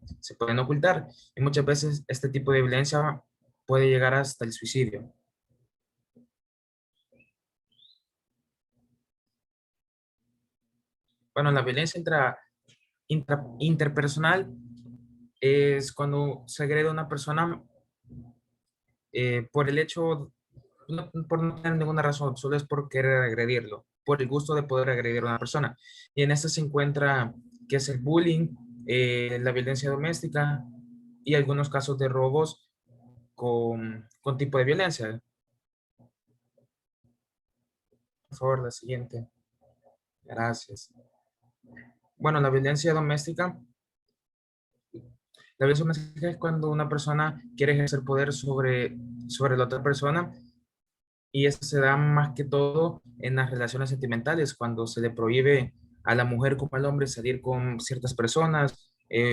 ocultar. Y muchas veces este tipo de violencia puede llegar hasta el suicidio. Bueno, la violencia interpersonal es cuando se agrede a una persona por el hecho, por no tener ninguna razón, solo es por querer agredirlo, por el gusto de poder agredir a una persona. Y en esto se encuentra que es el bullying, la violencia doméstica y algunos casos de robos con tipo de violencia. Por favor, la siguiente. Gracias. Bueno, la violencia doméstica es cuando una persona quiere ejercer poder sobre la otra persona y eso se da más que todo en las relaciones sentimentales, cuando se le prohíbe a la mujer como al hombre salir con ciertas personas,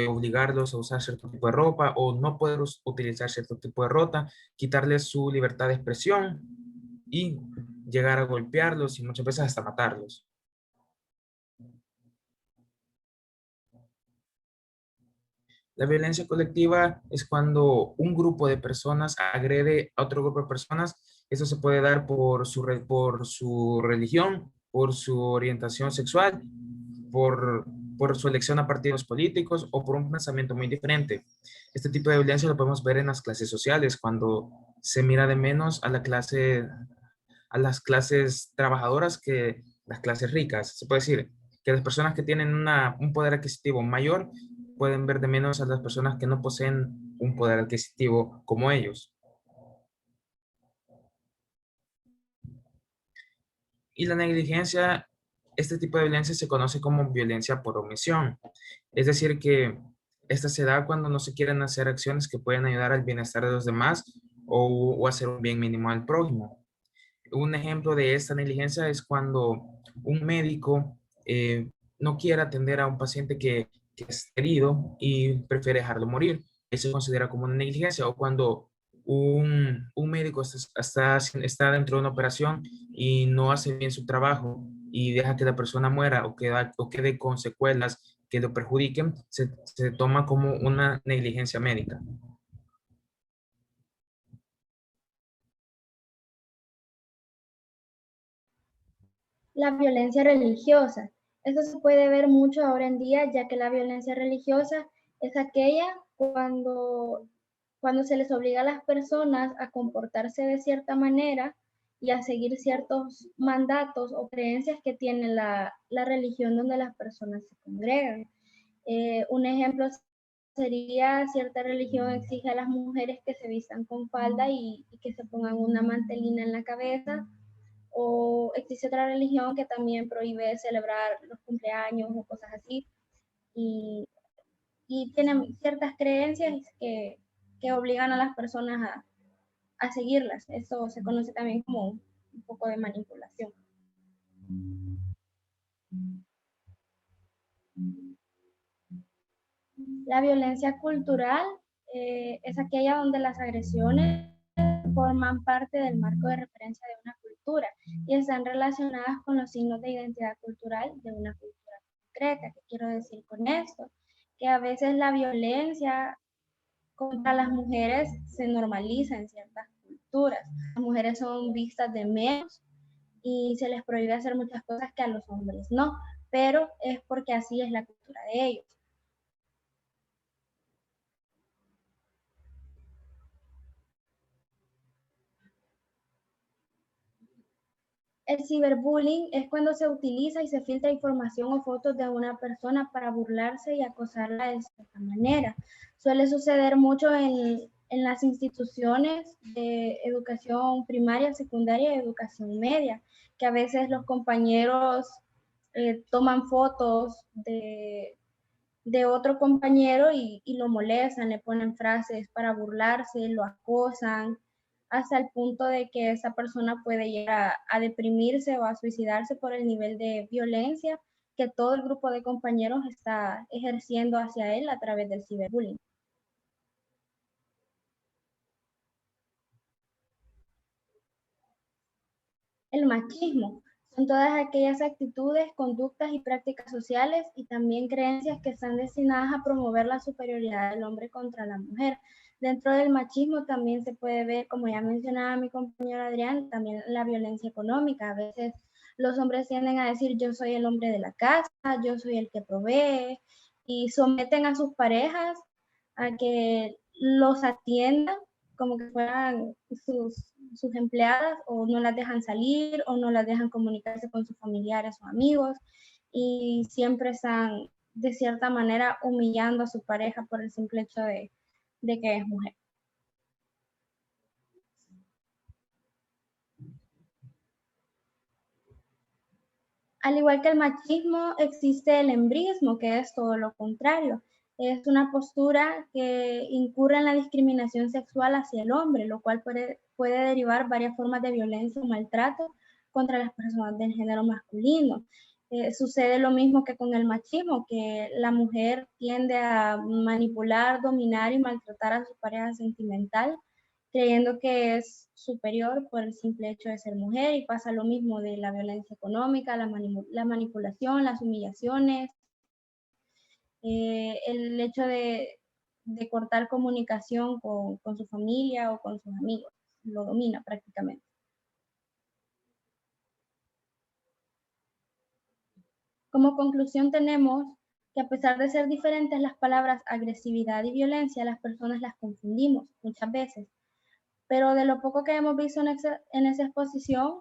obligarlos a usar cierto tipo de ropa o no poder utilizar cierto tipo de ropa, quitarles su libertad de expresión y llegar a golpearlos y muchas veces hasta matarlos. La violencia colectiva es cuando un grupo de personas agrede a otro grupo de personas. Eso se puede dar por su religión, por su orientación sexual, por, por su elección a partidos políticos o por un pensamiento muy diferente. Este tipo de violencia lo podemos ver en las clases sociales, cuando se mira de menos a las clases trabajadoras que las clases ricas. Se puede decir que las personas que tienen un poder adquisitivo mayor pueden ver de menos a las personas que no poseen un poder adquisitivo como ellos. Y la negligencia, este tipo de violencia se conoce como violencia por omisión. Es decir, que esta se da cuando no se quieren hacer acciones que pueden ayudar al bienestar de los demás o hacer un bien mínimo al prójimo. Un ejemplo de esta negligencia es cuando un médico no quiere atender a un paciente que es herido y prefiere dejarlo morir. Eso se considera como una negligencia. O cuando un médico está dentro de una operación y no hace bien su trabajo y deja que la persona muera o quede con secuelas que lo perjudiquen, se toma como una negligencia médica. La violencia religiosa. Esto se puede ver mucho ahora en día, ya que la violencia religiosa es aquella cuando se les obliga a las personas a comportarse de cierta manera y a seguir ciertos mandatos o creencias que tiene la religión donde las personas se congregan. Un ejemplo sería cierta religión exige a las mujeres que se vistan con falda y que se pongan una mantelina en la cabeza, o existe otra religión que también prohíbe celebrar los cumpleaños o cosas así, y, y tienen ciertas creencias que obligan a las personas a seguirlas. Eso se conoce también como un poco de manipulación. La violencia cultural es aquella donde las agresiones forman parte del marco de referencia de una cultura y están relacionadas con los signos de identidad cultural de una cultura concreta. ¿Qué quiero decir con esto? Que a veces la violencia contra las mujeres se normaliza en ciertas culturas. Las mujeres son vistas de menos y se les prohíbe hacer muchas cosas que a los hombres no, pero es porque así es la cultura de ellos. El ciberbullying es cuando se utiliza y se filtra información o fotos de una persona para burlarse y acosarla de cierta manera. Suele suceder mucho en las instituciones de educación primaria, secundaria y educación media, que a veces los compañeros toman fotos de otro compañero y lo molestan, le ponen frases para burlarse, lo acosan, hasta el punto de que esa persona puede llegar a deprimirse o a suicidarse por el nivel de violencia que todo el grupo de compañeros está ejerciendo hacia él a través del ciberbullying. El machismo son todas aquellas actitudes, conductas y prácticas sociales y también creencias que están destinadas a promover la superioridad del hombre contra la mujer. Dentro del machismo también se puede ver, como ya mencionaba mi compañero Adrián, también la violencia económica. A veces los hombres tienden a decir yo soy el hombre de la casa, yo soy el que provee, y someten a sus parejas a que los atiendan como que fueran sus empleadas, o no las dejan salir o no las dejan comunicarse con sus familiares o amigos, y siempre están de cierta manera humillando a su pareja por el simple hecho de que es mujer. Al igual que el machismo, existe el embrismo, que es todo lo contrario. Es una postura que incurre en la discriminación sexual hacia el hombre, lo cual puede derivar varias formas de violencia o maltrato contra las personas del género masculino. Sucede lo mismo que con el machismo, que la mujer tiende a manipular, dominar y maltratar a su pareja sentimental, creyendo que es superior por el simple hecho de ser mujer, y pasa lo mismo de la violencia económica, la manipulación, las humillaciones, el hecho de cortar comunicación con su familia o con sus amigos, lo domina prácticamente. Como conclusión tenemos que a pesar de ser diferentes las palabras agresividad y violencia, las personas las confundimos muchas veces. Pero de lo poco que hemos visto en esa exposición,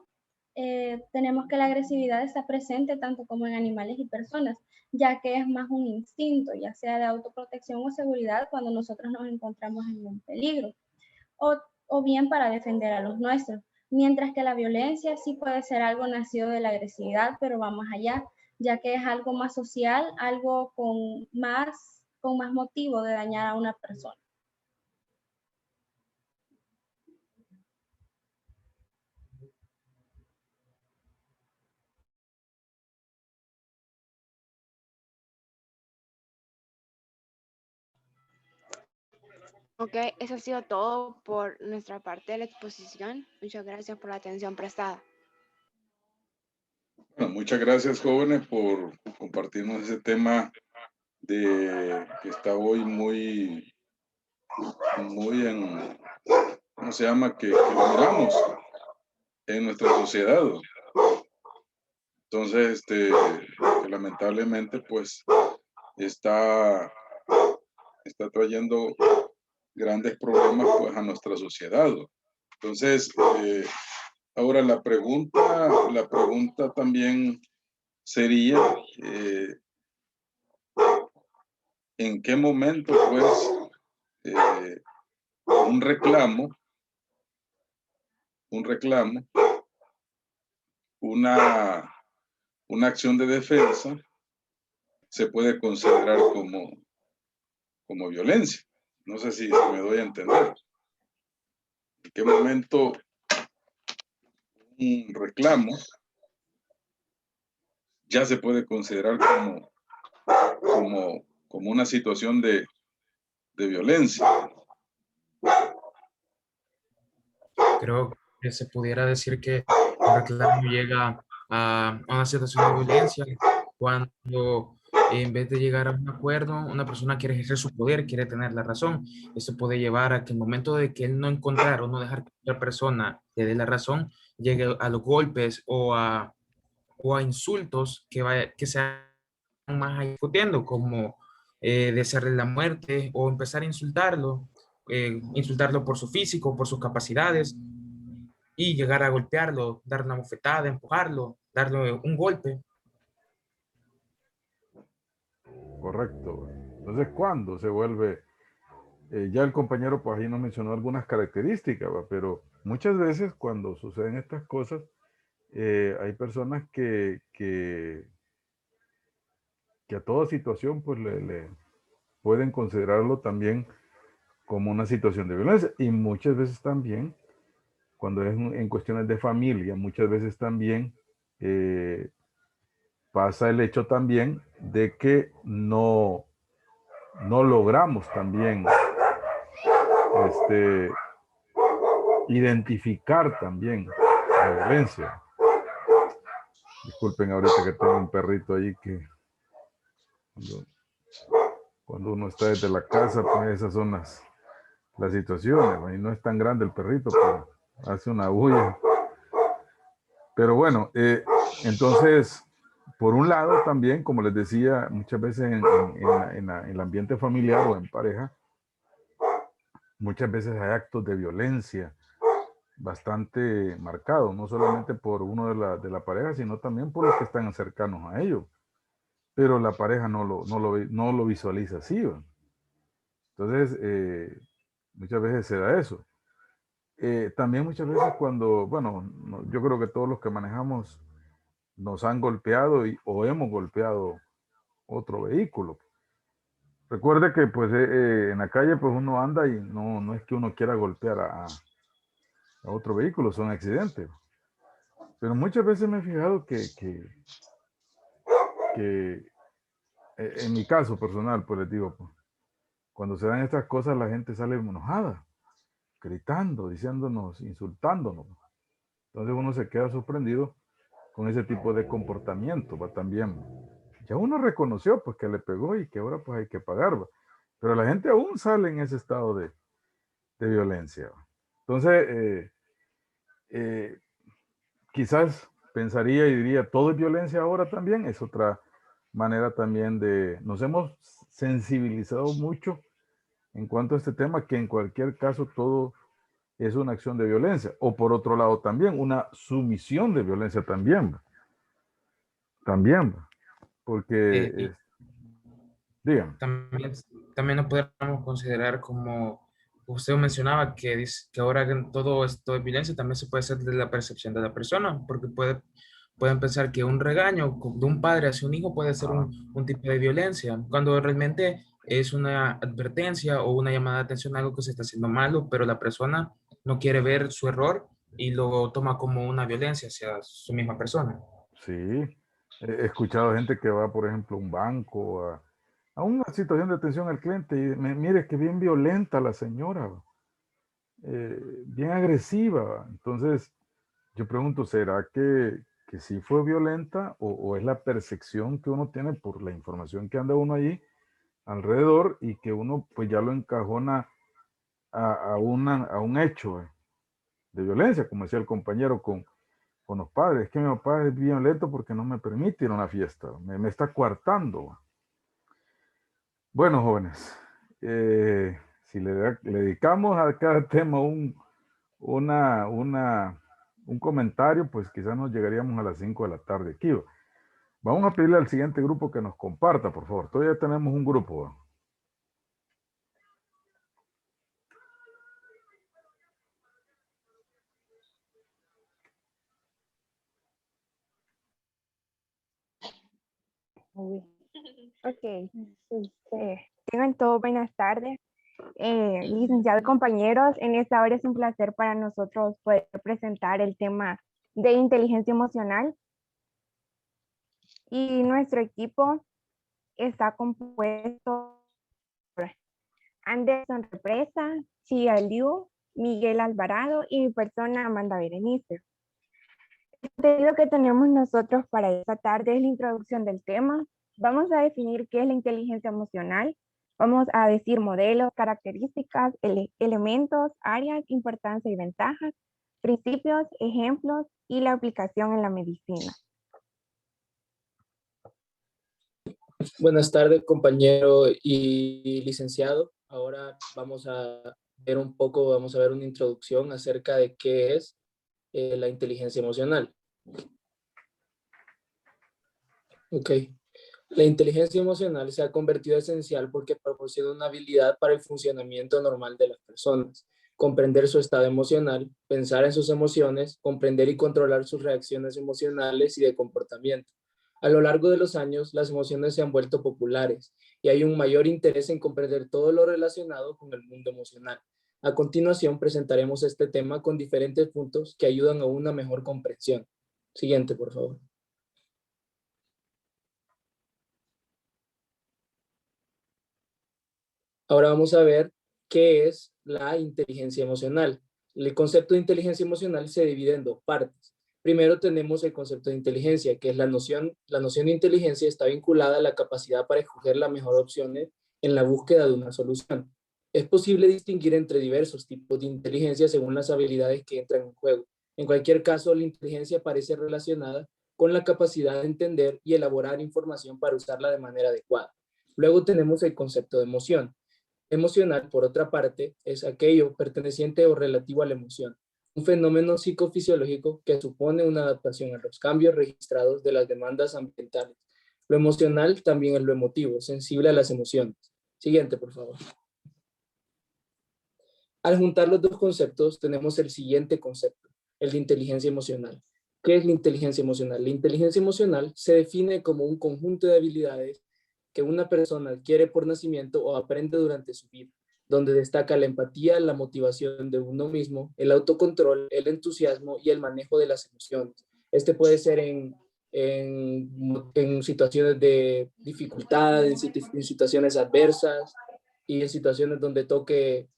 tenemos que la agresividad está presente tanto como en animales y personas, ya que es más un instinto, ya sea de autoprotección o seguridad cuando nosotros nos encontramos en un peligro, o bien para defender a los nuestros. Mientras que la violencia sí puede ser algo nacido de la agresividad, pero va más allá, ya que es algo más social, algo con más motivo de dañar a una persona. Ok, eso ha sido todo por nuestra parte de la exposición. Muchas gracias por la atención prestada. Bueno, muchas gracias, jóvenes, por compartirnos ese tema que está hoy muy en, ¿cómo se llama? Que lo miramos en nuestra sociedad. Entonces, que lamentablemente, pues, está trayendo grandes problemas, pues, a nuestra sociedad. Entonces, ahora la pregunta también sería, ¿en qué momento, pues, un reclamo, una acción de defensa se puede considerar como violencia? No sé si me doy a entender. ¿En qué momento un reclamo ya se puede considerar como una situación de violencia? Creo que se pudiera decir que un reclamo llega a una situación de violencia cuando en vez de llegar a un acuerdo, una persona quiere ejercer su poder, quiere tener la razón. Eso puede llevar a que el momento de que él no encontrar o no dejar que otra persona le dé la razón, llegue a los golpes o a insultos que se van más ahí discutiendo, como desearle la muerte o empezar a insultarlo por su físico, por sus capacidades. y llegar a golpearlo, darle una bofetada, empujarlo, darle un golpe. Correcto. Entonces, ¿cuándo se vuelve? Ya el compañero pues ahí nos mencionó algunas características, ¿va? Pero muchas veces cuando suceden estas cosas, hay personas que a toda situación pues le pueden considerarlo también como una situación de violencia. Y muchas veces también, cuando es en cuestiones de familia, muchas veces también pasa el hecho también de que no logramos también identificar también la violencia. Disculpen ahorita que tengo un perrito ahí que cuando uno está desde la casa, pues esas son las situaciones, ¿no? Y no es tan grande el perrito, pero hace una bulla. Pero bueno, entonces, por un lado también, como les decía, muchas veces en el ambiente familiar o en pareja, muchas veces hay actos de violencia bastante marcados, no solamente por uno de la pareja, sino también por los que están cercanos a ellos. Pero la pareja no lo visualiza así, ¿va? Entonces, muchas veces se da eso. También muchas veces cuando, bueno, yo creo que todos los que manejamos nos han golpeado o hemos golpeado otro vehículo. Recuerde que pues en la calle pues uno anda y no es que uno quiera golpear a otro vehículo, son accidentes. Pero muchas veces me he fijado que en mi caso personal, pues les digo, pues, cuando se dan estas cosas la gente sale enojada, gritando, diciéndonos, insultándonos. Entonces uno se queda sorprendido con ese tipo de comportamiento, ¿va? También. Ya uno reconoció pues que le pegó y que ahora pues hay que pagar, ¿va? Pero la gente aún sale en ese estado de violencia, ¿va? Entonces, quizás pensaría y diría, ¿todo es violencia ahora también? Es otra manera también nos hemos sensibilizado mucho en cuanto a este tema, que en cualquier caso todo es una acción de violencia. O por otro lado también, una sumisión de violencia también. También, porque, digan. También lo podemos considerar como, usted mencionaba, que ahora todo esto de violencia también se puede hacer de la percepción de la persona, porque pueden pensar que un regaño de un padre hacia un hijo puede ser un tipo de violencia, cuando realmente es una advertencia o una llamada de atención a algo que se está haciendo malo, pero la persona no quiere ver su error y lo toma como una violencia hacia su misma persona. Sí, he escuchado gente que va, por ejemplo, a un banco, a una situación de atención al cliente y mire que bien violenta la señora, bien agresiva. Entonces, yo pregunto, ¿será que sí fue violenta o es la percepción que uno tiene por la información que anda uno allí alrededor y que uno pues ya lo encajona a un hecho de violencia, como decía el compañero con los padres? Es que mi papá es violento porque no me permite ir a una fiesta, me está coartando. Bueno, jóvenes, si le dedicamos a cada tema un comentario, pues quizás nos llegaríamos a las 5 de la tarde aquí. Vamos a pedirle al siguiente grupo que nos comparta, por favor. Todavía tenemos un grupo, ¿va? Ok, tengan todos buenas tardes. Licenciados compañeros, en esta hora es un placer para nosotros poder presentar el tema de inteligencia emocional. Y nuestro equipo está compuesto por Anderson Represa, Chia Liu, Miguel Alvarado y mi persona Amanda Berenice. El contenido que tenemos nosotros para esta tarde es la introducción del tema. Vamos a definir qué es la inteligencia emocional. Vamos a decir modelos, características, elementos, áreas, importancia y ventajas, principios, ejemplos y la aplicación en la medicina. Buenas tardes, compañero y licenciado. Ahora vamos a ver una introducción acerca de qué es la inteligencia emocional. Ok. La inteligencia emocional se ha convertido esencial porque proporciona una habilidad para el funcionamiento normal de las personas. Comprender su estado emocional, pensar en sus emociones, comprender y controlar sus reacciones emocionales y de comportamiento. A lo largo de los años, las emociones se han vuelto populares y hay un mayor interés en comprender todo lo relacionado con el mundo emocional. A continuación, presentaremos este tema con diferentes puntos que ayudan a una mejor comprensión. Siguiente, por favor. Ahora vamos a ver qué es la inteligencia emocional. El concepto de inteligencia emocional se divide en dos partes. Primero tenemos el concepto de inteligencia, que es la noción de inteligencia está vinculada a la capacidad para escoger la mejor opción en la búsqueda de una solución. Es posible distinguir entre diversos tipos de inteligencia según las habilidades que entran en juego. En cualquier caso, la inteligencia parece relacionada con la capacidad de entender y elaborar información para usarla de manera adecuada. Luego tenemos el concepto de emoción. Emocional, por otra parte, es aquello perteneciente o relativo a la emoción, un fenómeno psicofisiológico que supone una adaptación a los cambios registrados de las demandas ambientales. Lo emocional también es lo emotivo, sensible a las emociones. Siguiente, por favor. Al juntar los dos conceptos, tenemos el siguiente concepto, el de inteligencia emocional. ¿Qué es la inteligencia emocional? La inteligencia emocional se define como un conjunto de habilidades que una persona adquiere por nacimiento o aprende durante su vida, donde destaca la empatía, la motivación de uno mismo, el autocontrol, el entusiasmo y el manejo de las emociones. Este puede ser en situaciones de dificultad, en situaciones adversas y en situaciones donde toque,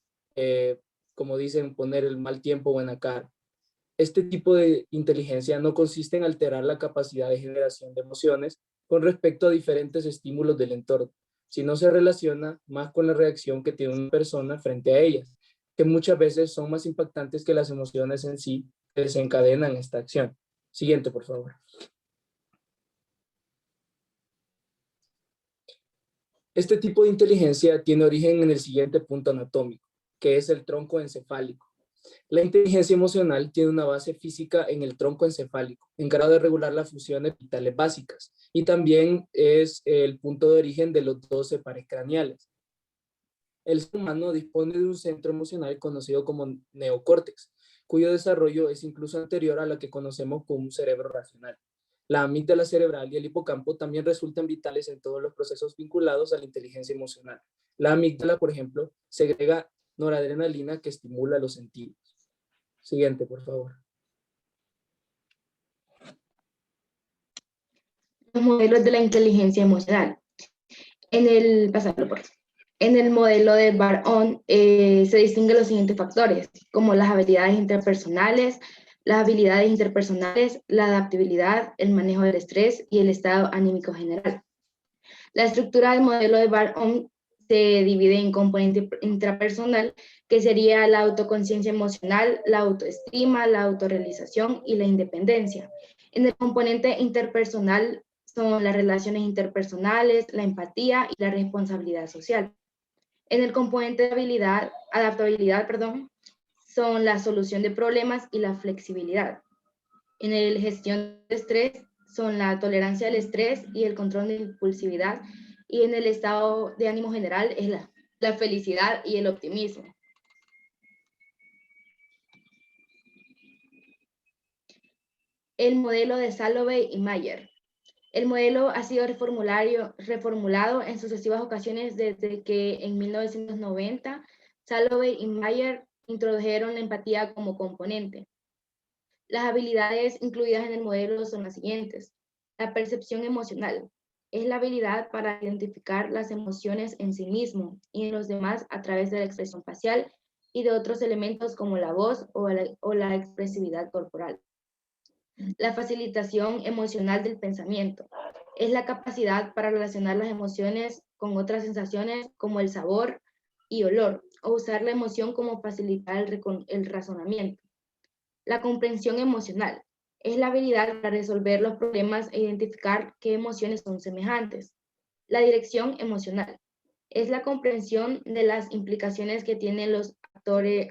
como dicen, poner el mal tiempo buena cara. Este tipo de inteligencia no consiste en alterar la capacidad de generación de emociones con respecto a diferentes estímulos del entorno, sino se relaciona más con la reacción que tiene una persona frente a ellas, que muchas veces son más impactantes que las emociones en sí que desencadenan esta acción. Siguiente, por favor. Este tipo de inteligencia tiene origen en el siguiente punto anatómico, que es el tronco encefálico. La inteligencia emocional tiene una base física en el tronco encefálico, encargado de regular las funciones vitales básicas, y también es el punto de origen de los 12 pares craneales. El ser humano dispone de un centro emocional conocido como neocórtex, cuyo desarrollo es incluso anterior a la que conocemos como un cerebro racional. La amígdala cerebral y el hipocampo también resultan vitales en todos los procesos vinculados a la inteligencia emocional. La amígdala, por ejemplo, segrega noradrenalina que estimula los sentidos. Siguiente, por favor. Los modelos de la inteligencia emocional. En el modelo de Bar-On se distinguen los siguientes factores, como las habilidades interpersonales, la adaptabilidad, el manejo del estrés y el estado anímico general. La estructura del modelo de Bar-On se divide en componente intrapersonal, que sería la autoconciencia emocional, la autoestima, la autorrealización y la independencia. En el componente interpersonal son las relaciones interpersonales, la empatía y la responsabilidad social. En el componente de adaptabilidad, son la solución de problemas y la flexibilidad. En el gestión de estrés son la tolerancia al estrés y el control de impulsividad. Y en el estado de ánimo general es la felicidad y el optimismo. El modelo de Salovey y Mayer. El modelo ha sido reformulado en sucesivas ocasiones desde que en 1990 Salovey y Mayer introdujeron la empatía como componente. Las habilidades incluidas en el modelo son las siguientes. La percepción emocional es la habilidad para identificar las emociones en sí mismo y en los demás a través de la expresión facial y de otros elementos como la voz o la expresividad corporal. La facilitación emocional del pensamiento es la capacidad para relacionar las emociones con otras sensaciones como el sabor y olor, o usar la emoción como facilitar el razonamiento. La comprensión emocional es la habilidad para resolver los problemas e identificar qué emociones son semejantes. La dirección emocional es la comprensión de las implicaciones que tienen los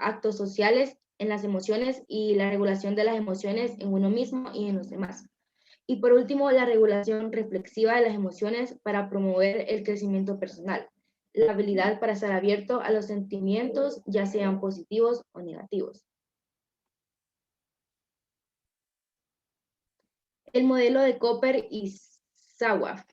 actos sociales en las emociones y la regulación de las emociones en uno mismo y en los demás. Y por último, la regulación reflexiva de las emociones para promover el crecimiento personal, la habilidad para estar abierto a los sentimientos, ya sean positivos o negativos. El modelo de Cooper y Sawaf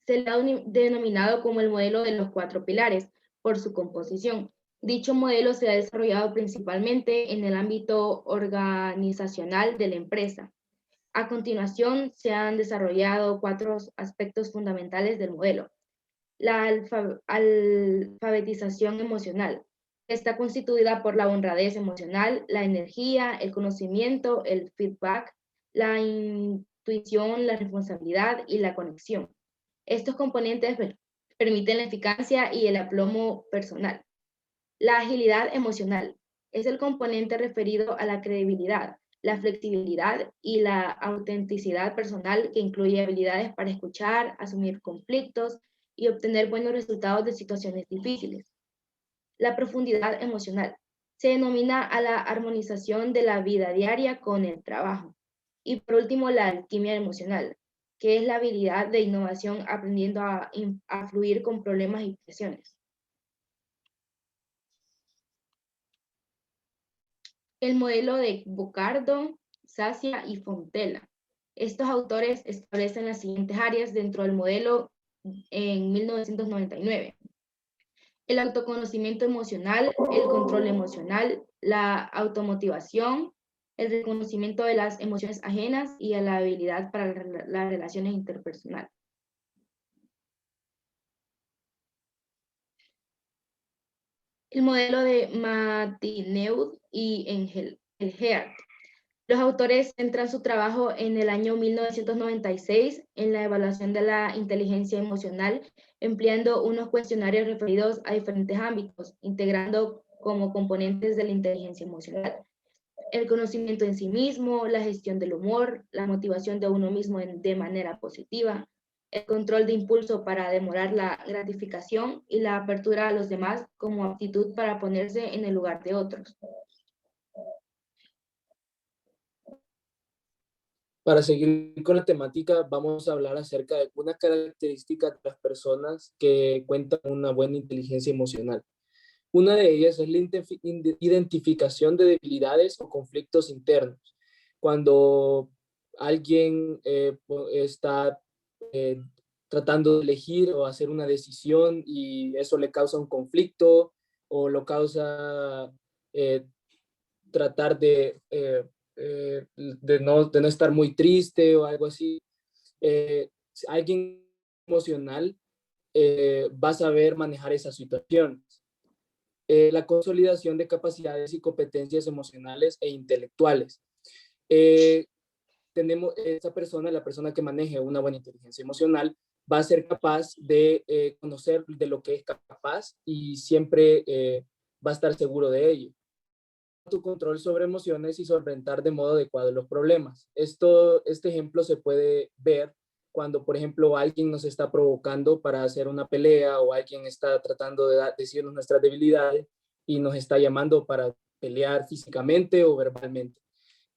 se le ha denominado como el modelo de los 4 pilares por su composición. Dicho modelo se ha desarrollado principalmente en el ámbito organizacional de la empresa. A continuación, se han desarrollado 4 aspectos fundamentales del modelo. La alfabetización emocional está constituida por la honradez emocional, la energía, el conocimiento, el feedback, la intuición, la responsabilidad y la conexión. Estos componentes permiten la eficacia y el aplomo personal. La agilidad emocional es el componente referido a la credibilidad, la flexibilidad y la autenticidad personal, que incluye habilidades para escuchar, asumir conflictos y obtener buenos resultados de situaciones difíciles. La profundidad emocional se denomina a la armonización de la vida diaria con el trabajo. Y por último, la alquimia emocional, que es la habilidad de innovación aprendiendo a fluir con problemas y presiones. El modelo de Bocardo, Sasia y Fontella. Estos autores establecen las siguientes áreas dentro del modelo en 1999. El autoconocimiento emocional, el control emocional, la automotivación, el reconocimiento de las emociones ajenas y la habilidad para las relaciones interpersonales. El modelo de Martineau y Engelhardt. Los autores centran su trabajo en el año 1996 en la evaluación de la inteligencia emocional, empleando unos cuestionarios referidos a diferentes ámbitos, integrando como componentes de la inteligencia emocional el conocimiento en sí mismo, la gestión del humor, la motivación de uno mismo de manera positiva, el control de impulso para demorar la gratificación y la apertura a los demás como aptitud para ponerse en el lugar de otros. Para seguir con la temática, vamos a hablar acerca de una característica de las personas que cuentan con una buena inteligencia emocional. Una de ellas es la identificación de debilidades o conflictos internos. Cuando alguien está tratando de elegir o hacer una decisión y eso le causa un conflicto o lo causa tratar de no estar muy triste o algo así. Alguien emocional va a saber manejar esas situaciones. La consolidación de capacidades y competencias emocionales e intelectuales. Tenemos esta persona, la persona que maneje una buena inteligencia emocional, va a ser capaz de conocer de lo que es capaz y siempre va a estar seguro de ello. Tu control sobre emociones y solventar de modo adecuado los problemas. Este ejemplo se puede ver cuando, por ejemplo, alguien nos está provocando para hacer una pelea o alguien está tratando de decirnos nuestras debilidades y nos está llamando para pelear físicamente o verbalmente.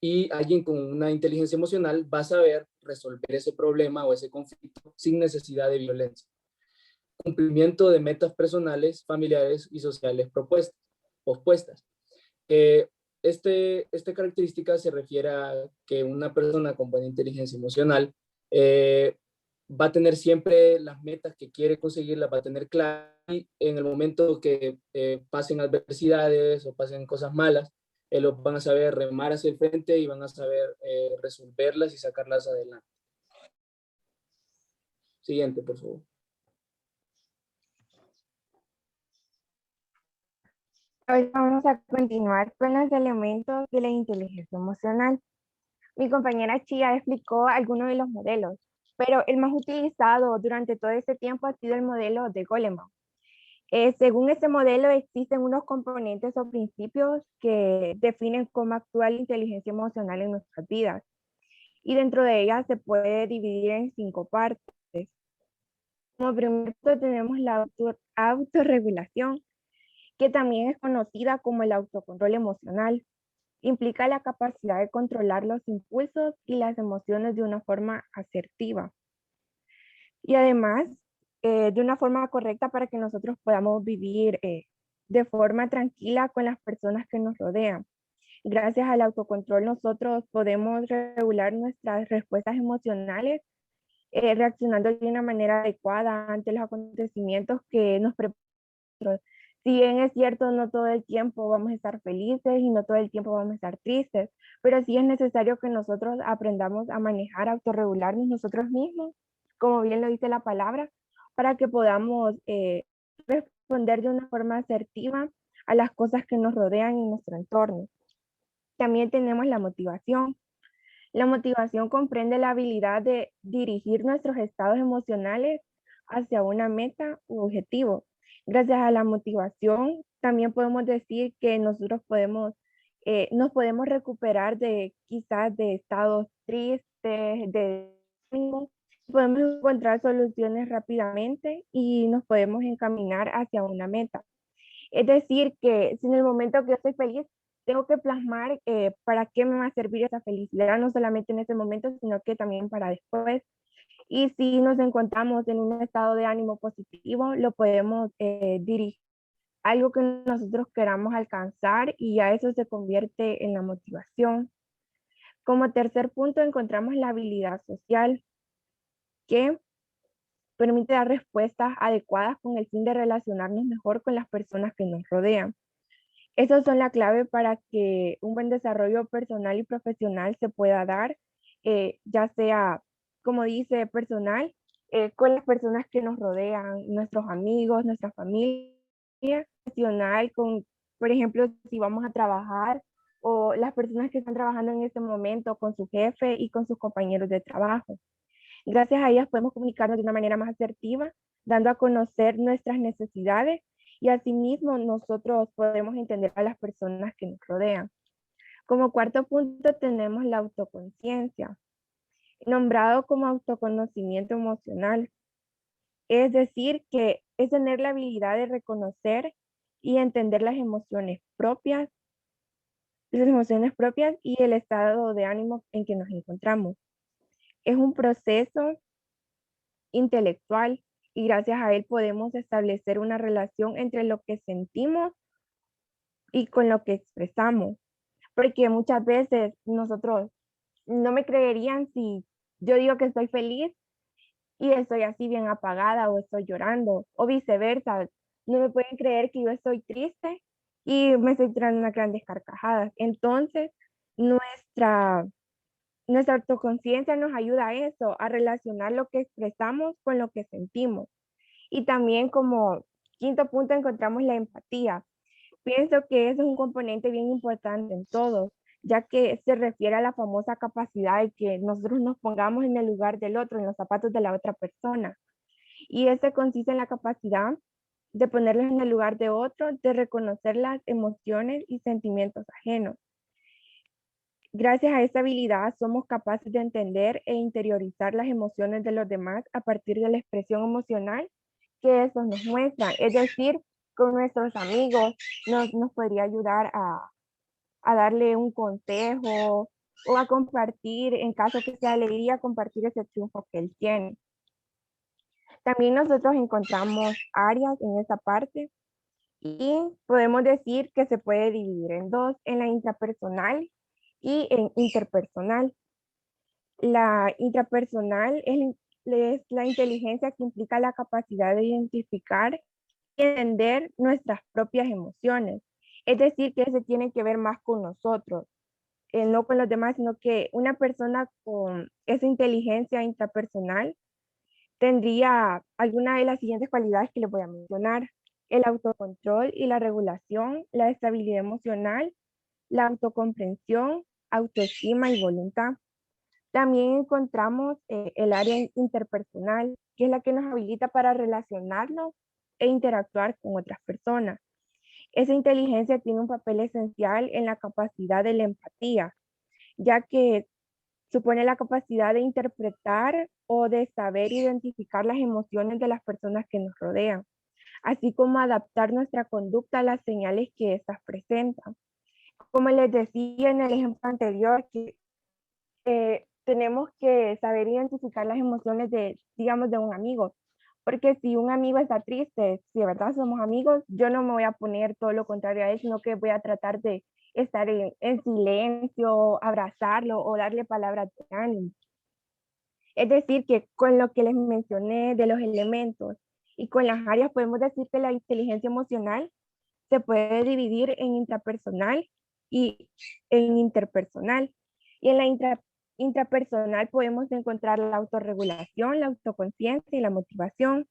Y alguien con una inteligencia emocional va a saber resolver ese problema o ese conflicto sin necesidad de violencia. Cumplimiento de metas personales, familiares y sociales pospuestas. Esta característica se refiere a que una persona con buena inteligencia emocional va a tener siempre las metas que quiere conseguir, las va a tener claras y en el momento que pasen adversidades o pasen cosas malas, los van a saber remar hacia el frente y van a saber resolverlas y sacarlas adelante. Siguiente, por favor. Hoy vamos a continuar con los elementos de la inteligencia emocional. Mi compañera Chia explicó algunos de los modelos, pero el más utilizado durante todo este tiempo ha sido el modelo de Goleman. Según este modelo existen unos componentes o principios que definen cómo actúa la inteligencia emocional en nuestras vidas. Y dentro de ellas se puede dividir en 5 partes. Como primero tenemos la autorregulación, que también es conocida como el autocontrol emocional. Implica la capacidad de controlar los impulsos y las emociones de una forma asertiva. Y además, de una forma correcta para que nosotros podamos vivir de forma tranquila con las personas que nos rodean. Gracias al autocontrol nosotros podemos regular nuestras respuestas emocionales, reaccionando de una manera adecuada ante los acontecimientos que nos preparan. Si bien es cierto, no todo el tiempo vamos a estar felices y no todo el tiempo vamos a estar tristes, pero sí es necesario que nosotros aprendamos a manejar, a autorregularnos nosotros mismos, como bien lo dice la palabra, para que podamos responder de una forma asertiva a las cosas que nos rodean en nuestro entorno. También tenemos la motivación. La motivación comprende la habilidad de dirigir nuestros estados emocionales hacia una meta u objetivo. Gracias a la motivación, también podemos decir que nosotros nos podemos recuperar de quizás de estados tristes, de ánimo. Podemos encontrar soluciones rápidamente y nos podemos encaminar hacia una meta. Es decir, que si en el momento que yo estoy feliz, tengo que plasmar para qué me va a servir esa felicidad, no solamente en ese momento, sino que también para después. Y si nos encontramos en un estado de ánimo positivo, lo podemos dirigir a algo que nosotros queramos alcanzar y ya eso se convierte en la motivación. Como tercer punto encontramos la habilidad social, que permite dar respuestas adecuadas con el fin de relacionarnos mejor con las personas que nos rodean. Esas son la clave para que un buen desarrollo personal y profesional se pueda dar, ya sea, como dice, personal, con las personas que nos rodean, nuestros amigos, nuestra familia, profesional, con, por ejemplo, si vamos a trabajar o las personas que están trabajando en este momento con su jefe y con sus compañeros de trabajo. Gracias a ellas podemos comunicarnos de una manera más asertiva, dando a conocer nuestras necesidades y asimismo nosotros podemos entender a las personas que nos rodean. Como cuarto punto tenemos la autoconciencia, nombrado como autoconocimiento emocional. Es decir, que es tener la habilidad de reconocer y entender las emociones propias y el estado de ánimo en que nos encontramos. Es un proceso intelectual y gracias a él podemos establecer una relación entre lo que sentimos y con lo que expresamos. Porque muchas veces nosotros no me creerían si yo digo que estoy feliz y estoy así bien apagada o estoy llorando o viceversa. No me pueden creer que yo estoy triste y me estoy tirando unas grandes carcajadas. Entonces, nuestra autoconciencia nos ayuda a eso, a relacionar lo que expresamos con lo que sentimos. Y también como quinto punto encontramos la empatía. Pienso que eso es un componente bien importante en todo, ya que se refiere a la famosa capacidad de que nosotros nos pongamos en el lugar del otro, en los zapatos de la otra persona. Y este consiste en la capacidad de ponernos en el lugar de otro, de reconocer las emociones y sentimientos ajenos. Gracias a esta habilidad somos capaces de entender e interiorizar las emociones de los demás a partir de la expresión emocional que estos nos muestran. Es decir, con nuestros amigos nos podría ayudar a darle un consejo o a compartir, en caso que sea alegría, compartir ese triunfo que él tiene. También nosotros encontramos áreas en esa parte y podemos decir que se puede dividir en dos, en la intrapersonal y en interpersonal. La intrapersonal es la inteligencia que implica la capacidad de identificar y entender nuestras propias emociones. Es decir, que se tiene que ver más con nosotros, no con los demás, sino que una persona con esa inteligencia intrapersonal tendría alguna de las siguientes cualidades que les voy a mencionar: el autocontrol y la regulación, la estabilidad emocional, la autocomprensión, autoestima y voluntad. También encontramos el área interpersonal, que es la que nos habilita para relacionarnos e interactuar con otras personas. Esa inteligencia tiene un papel esencial en la capacidad de la empatía, ya que supone la capacidad de interpretar o de saber identificar las emociones de las personas que nos rodean, así como adaptar nuestra conducta a las señales que éstas presentan. Como les decía en el ejemplo anterior, que tenemos que saber identificar las emociones de, digamos, de un amigo. Porque si un amigo está triste, si de verdad somos amigos, yo no me voy a poner todo lo contrario a él, sino que voy a tratar de estar en silencio, abrazarlo o darle palabras de ánimo. Es decir, que con lo que les mencioné de los elementos y con las áreas podemos decir que la inteligencia emocional se puede dividir en intrapersonal y en interpersonal. Y en la intrapersonal podemos encontrar la autorregulación, la autoconciencia y la motivación.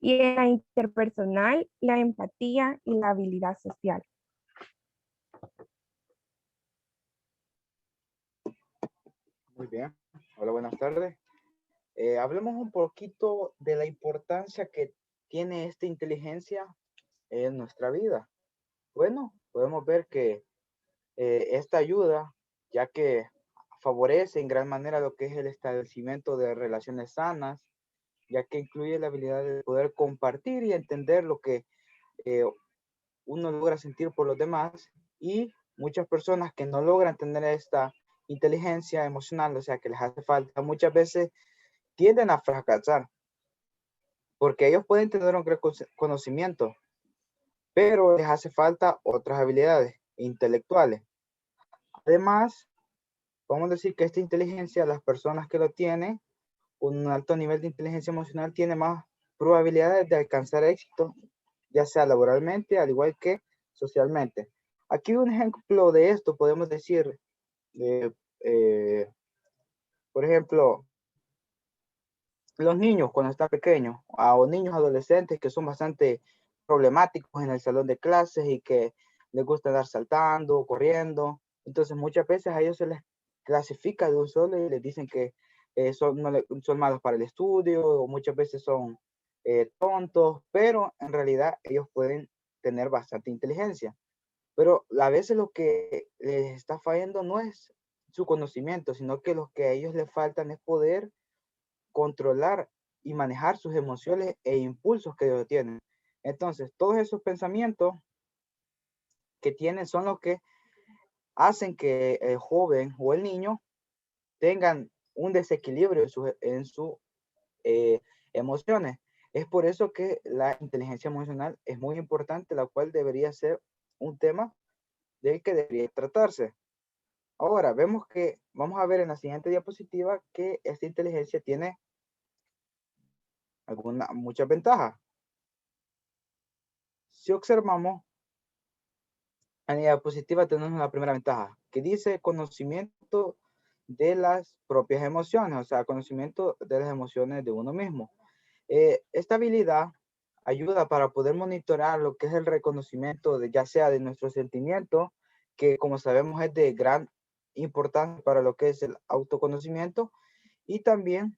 Y en la interpersonal, la empatía y la habilidad social. Muy bien. Hola, buenas tardes. Hablemos un poquito de la importancia que tiene esta inteligencia en nuestra vida. Bueno, podemos ver que esta ayuda, ya que favorece en gran manera lo que es el establecimiento de relaciones sanas, ya que incluye la habilidad de poder compartir y entender lo que uno logra sentir por los demás, y muchas personas que no logran tener esta inteligencia emocional, o sea, que les hace falta, muchas veces tienden a fracasar, porque ellos pueden tener un gran conocimiento, pero les hace falta otras habilidades intelectuales. Además, vamos a decir que esta inteligencia, las personas que lo tienen, un alto nivel de inteligencia emocional, tiene más probabilidades de alcanzar éxito, ya sea laboralmente, al igual que socialmente. Aquí un ejemplo de esto podemos decir, por ejemplo, los niños cuando están pequeños, o niños adolescentes que son bastante problemáticos en el salón de clases y que les gusta andar saltando, corriendo. Entonces muchas veces a ellos se les clasifica de un solo y les dicen que son malos para el estudio, o muchas veces son tontos, pero en realidad ellos pueden tener bastante inteligencia. Pero a veces lo que les está fallando no es su conocimiento, sino que lo que a ellos les faltan es poder controlar y manejar sus emociones e impulsos que ellos tienen. Entonces, todos esos pensamientos que tienen son los que hacen que el joven o el niño tengan un desequilibrio en sus emociones. Es por eso que la inteligencia emocional es muy importante, la cual debería ser un tema del que debería tratarse. Ahora, vamos a ver en la siguiente diapositiva que esta inteligencia tiene muchas ventajas. Si observamos, en la diapositiva tenemos la primera ventaja, que dice conocimiento de las propias emociones, o sea, conocimiento de las emociones de uno mismo. Esta habilidad ayuda para poder monitorear lo que es el reconocimiento ya sea de nuestros sentimientos, que como sabemos es de gran importancia para lo que es el autoconocimiento, y también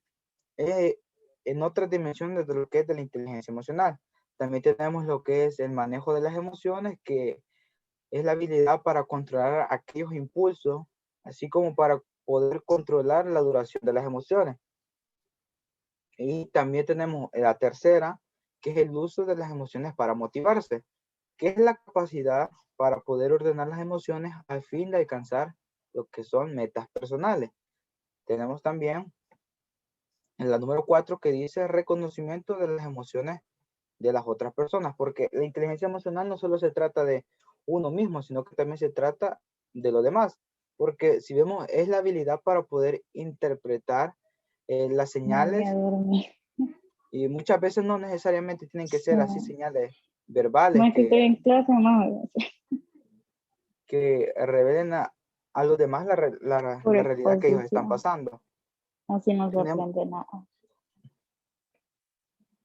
en otras dimensiones de lo que es de la inteligencia emocional. También tenemos lo que es el manejo de las emociones, que es la habilidad para controlar aquellos impulsos, así como para poder controlar la duración de las emociones. Y también tenemos la tercera, que es el uso de las emociones para motivarse, que es la capacidad para poder ordenar las emociones al fin de alcanzar lo que son metas personales. Tenemos también en la número 4, que dice reconocimiento de las emociones de las otras personas, porque la inteligencia emocional no solo se trata de uno mismo, sino que también se trata de los demás, porque si vemos es la habilidad para poder interpretar las señales, y muchas veces no necesariamente tienen que ser así señales verbales que revelen a los demás la realidad que ellos están pasando. Así no sorprende nada.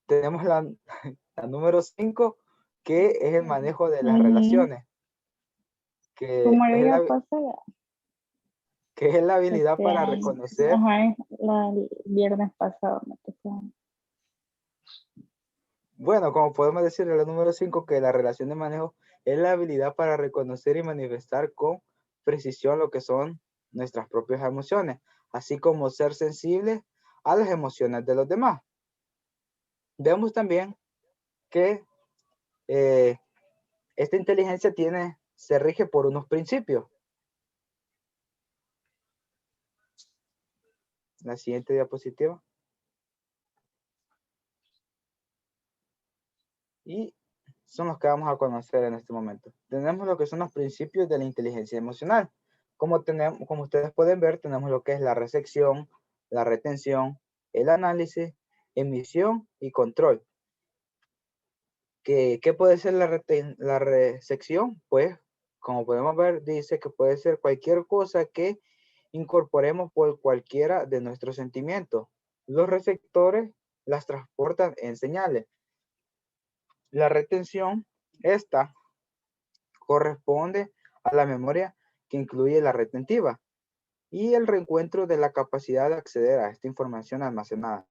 Tenemos la número 5, que es el manejo de las relaciones. Como yo ya pasé. Que es la habilidad para reconocer. Ajá, el viernes pasado me tocó. Bueno, como podemos decir en la número 5, que la relación de manejo es la habilidad para reconocer y manifestar con precisión lo que son nuestras propias emociones, así como ser sensibles a las emociones de los demás. Vemos también que esta inteligencia tiene se rige por unos principios. La siguiente diapositiva. Y son los que vamos a conocer en este momento. Tenemos lo que son los principios de la inteligencia emocional. Como ustedes pueden ver, tenemos lo que es la recepción, la retención, el análisis, emisión y control. ¿Qué puede ser la recepción? Pues, como podemos ver, dice que puede ser cualquier cosa que incorporemos por cualquiera de nuestros sentimientos. Los receptores las transportan en señales. La retención, esta corresponde a la memoria que incluye la retentiva y el reencuentro de la capacidad de acceder a esta información almacenada.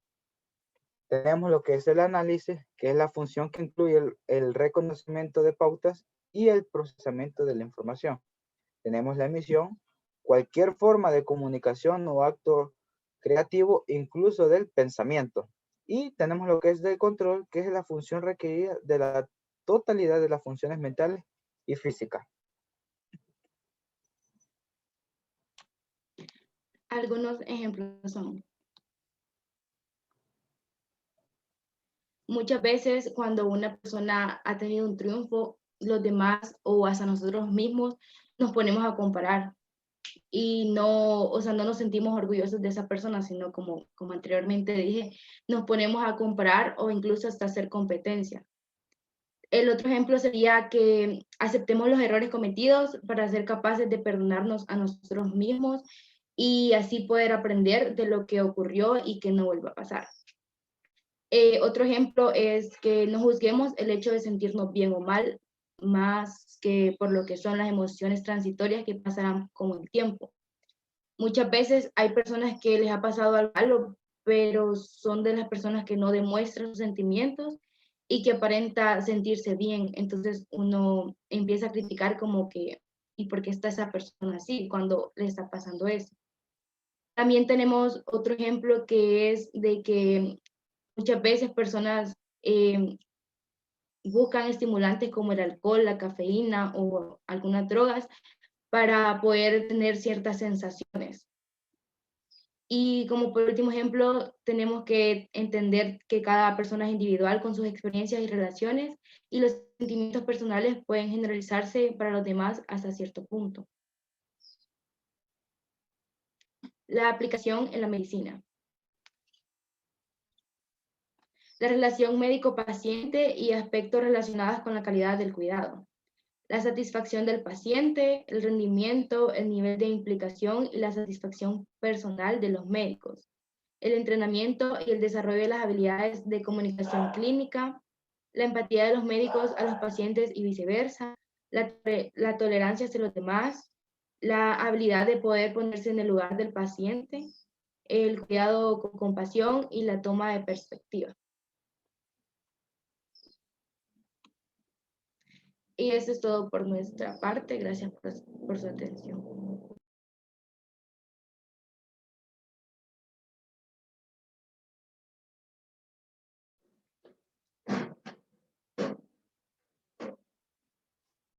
Tenemos lo que es el análisis, que es la función que incluye el reconocimiento de pautas y el procesamiento de la información. Tenemos la emisión, cualquier forma de comunicación o acto creativo, incluso del pensamiento. Y tenemos lo que es del control, que es la función requerida de la totalidad de las funciones mentales y físicas. Algunos ejemplos son: muchas veces cuando una persona ha tenido un triunfo, los demás o hasta nosotros mismos nos ponemos a comparar y no, o sea, no nos sentimos orgullosos de esa persona, sino como anteriormente dije, nos ponemos a comparar o incluso hasta hacer competencia. El otro ejemplo sería que aceptemos los errores cometidos para ser capaces de perdonarnos a nosotros mismos y así poder aprender de lo que ocurrió y que no vuelva a pasar. Otro ejemplo es que no juzguemos el hecho de sentirnos bien o mal, más que por lo que son las emociones transitorias que pasarán con el tiempo. Muchas veces hay personas que les ha pasado algo malo, pero son de las personas que no demuestran sus sentimientos y que aparenta sentirse bien. Entonces uno empieza a criticar como que, ¿y por qué está esa persona así cuando le está pasando eso? También tenemos otro ejemplo que es de que muchas veces personas buscan estimulantes como el alcohol, la cafeína o algunas drogas para poder tener ciertas sensaciones. Y como por último ejemplo, tenemos que entender que cada persona es individual con sus experiencias y relaciones y los sentimientos personales pueden generalizarse para los demás hasta cierto punto. La aplicación en la medicina. La relación médico-paciente y aspectos relacionados con la calidad del cuidado. La satisfacción del paciente, el rendimiento, el nivel de implicación y la satisfacción personal de los médicos. El entrenamiento y el desarrollo de las habilidades de comunicación clínica, la empatía de los médicos a los pacientes y viceversa, la tolerancia hacia los demás, la habilidad de poder ponerse en el lugar del paciente, el cuidado con compasión y la toma de perspectiva. Y eso es todo por nuestra parte. Gracias por su atención.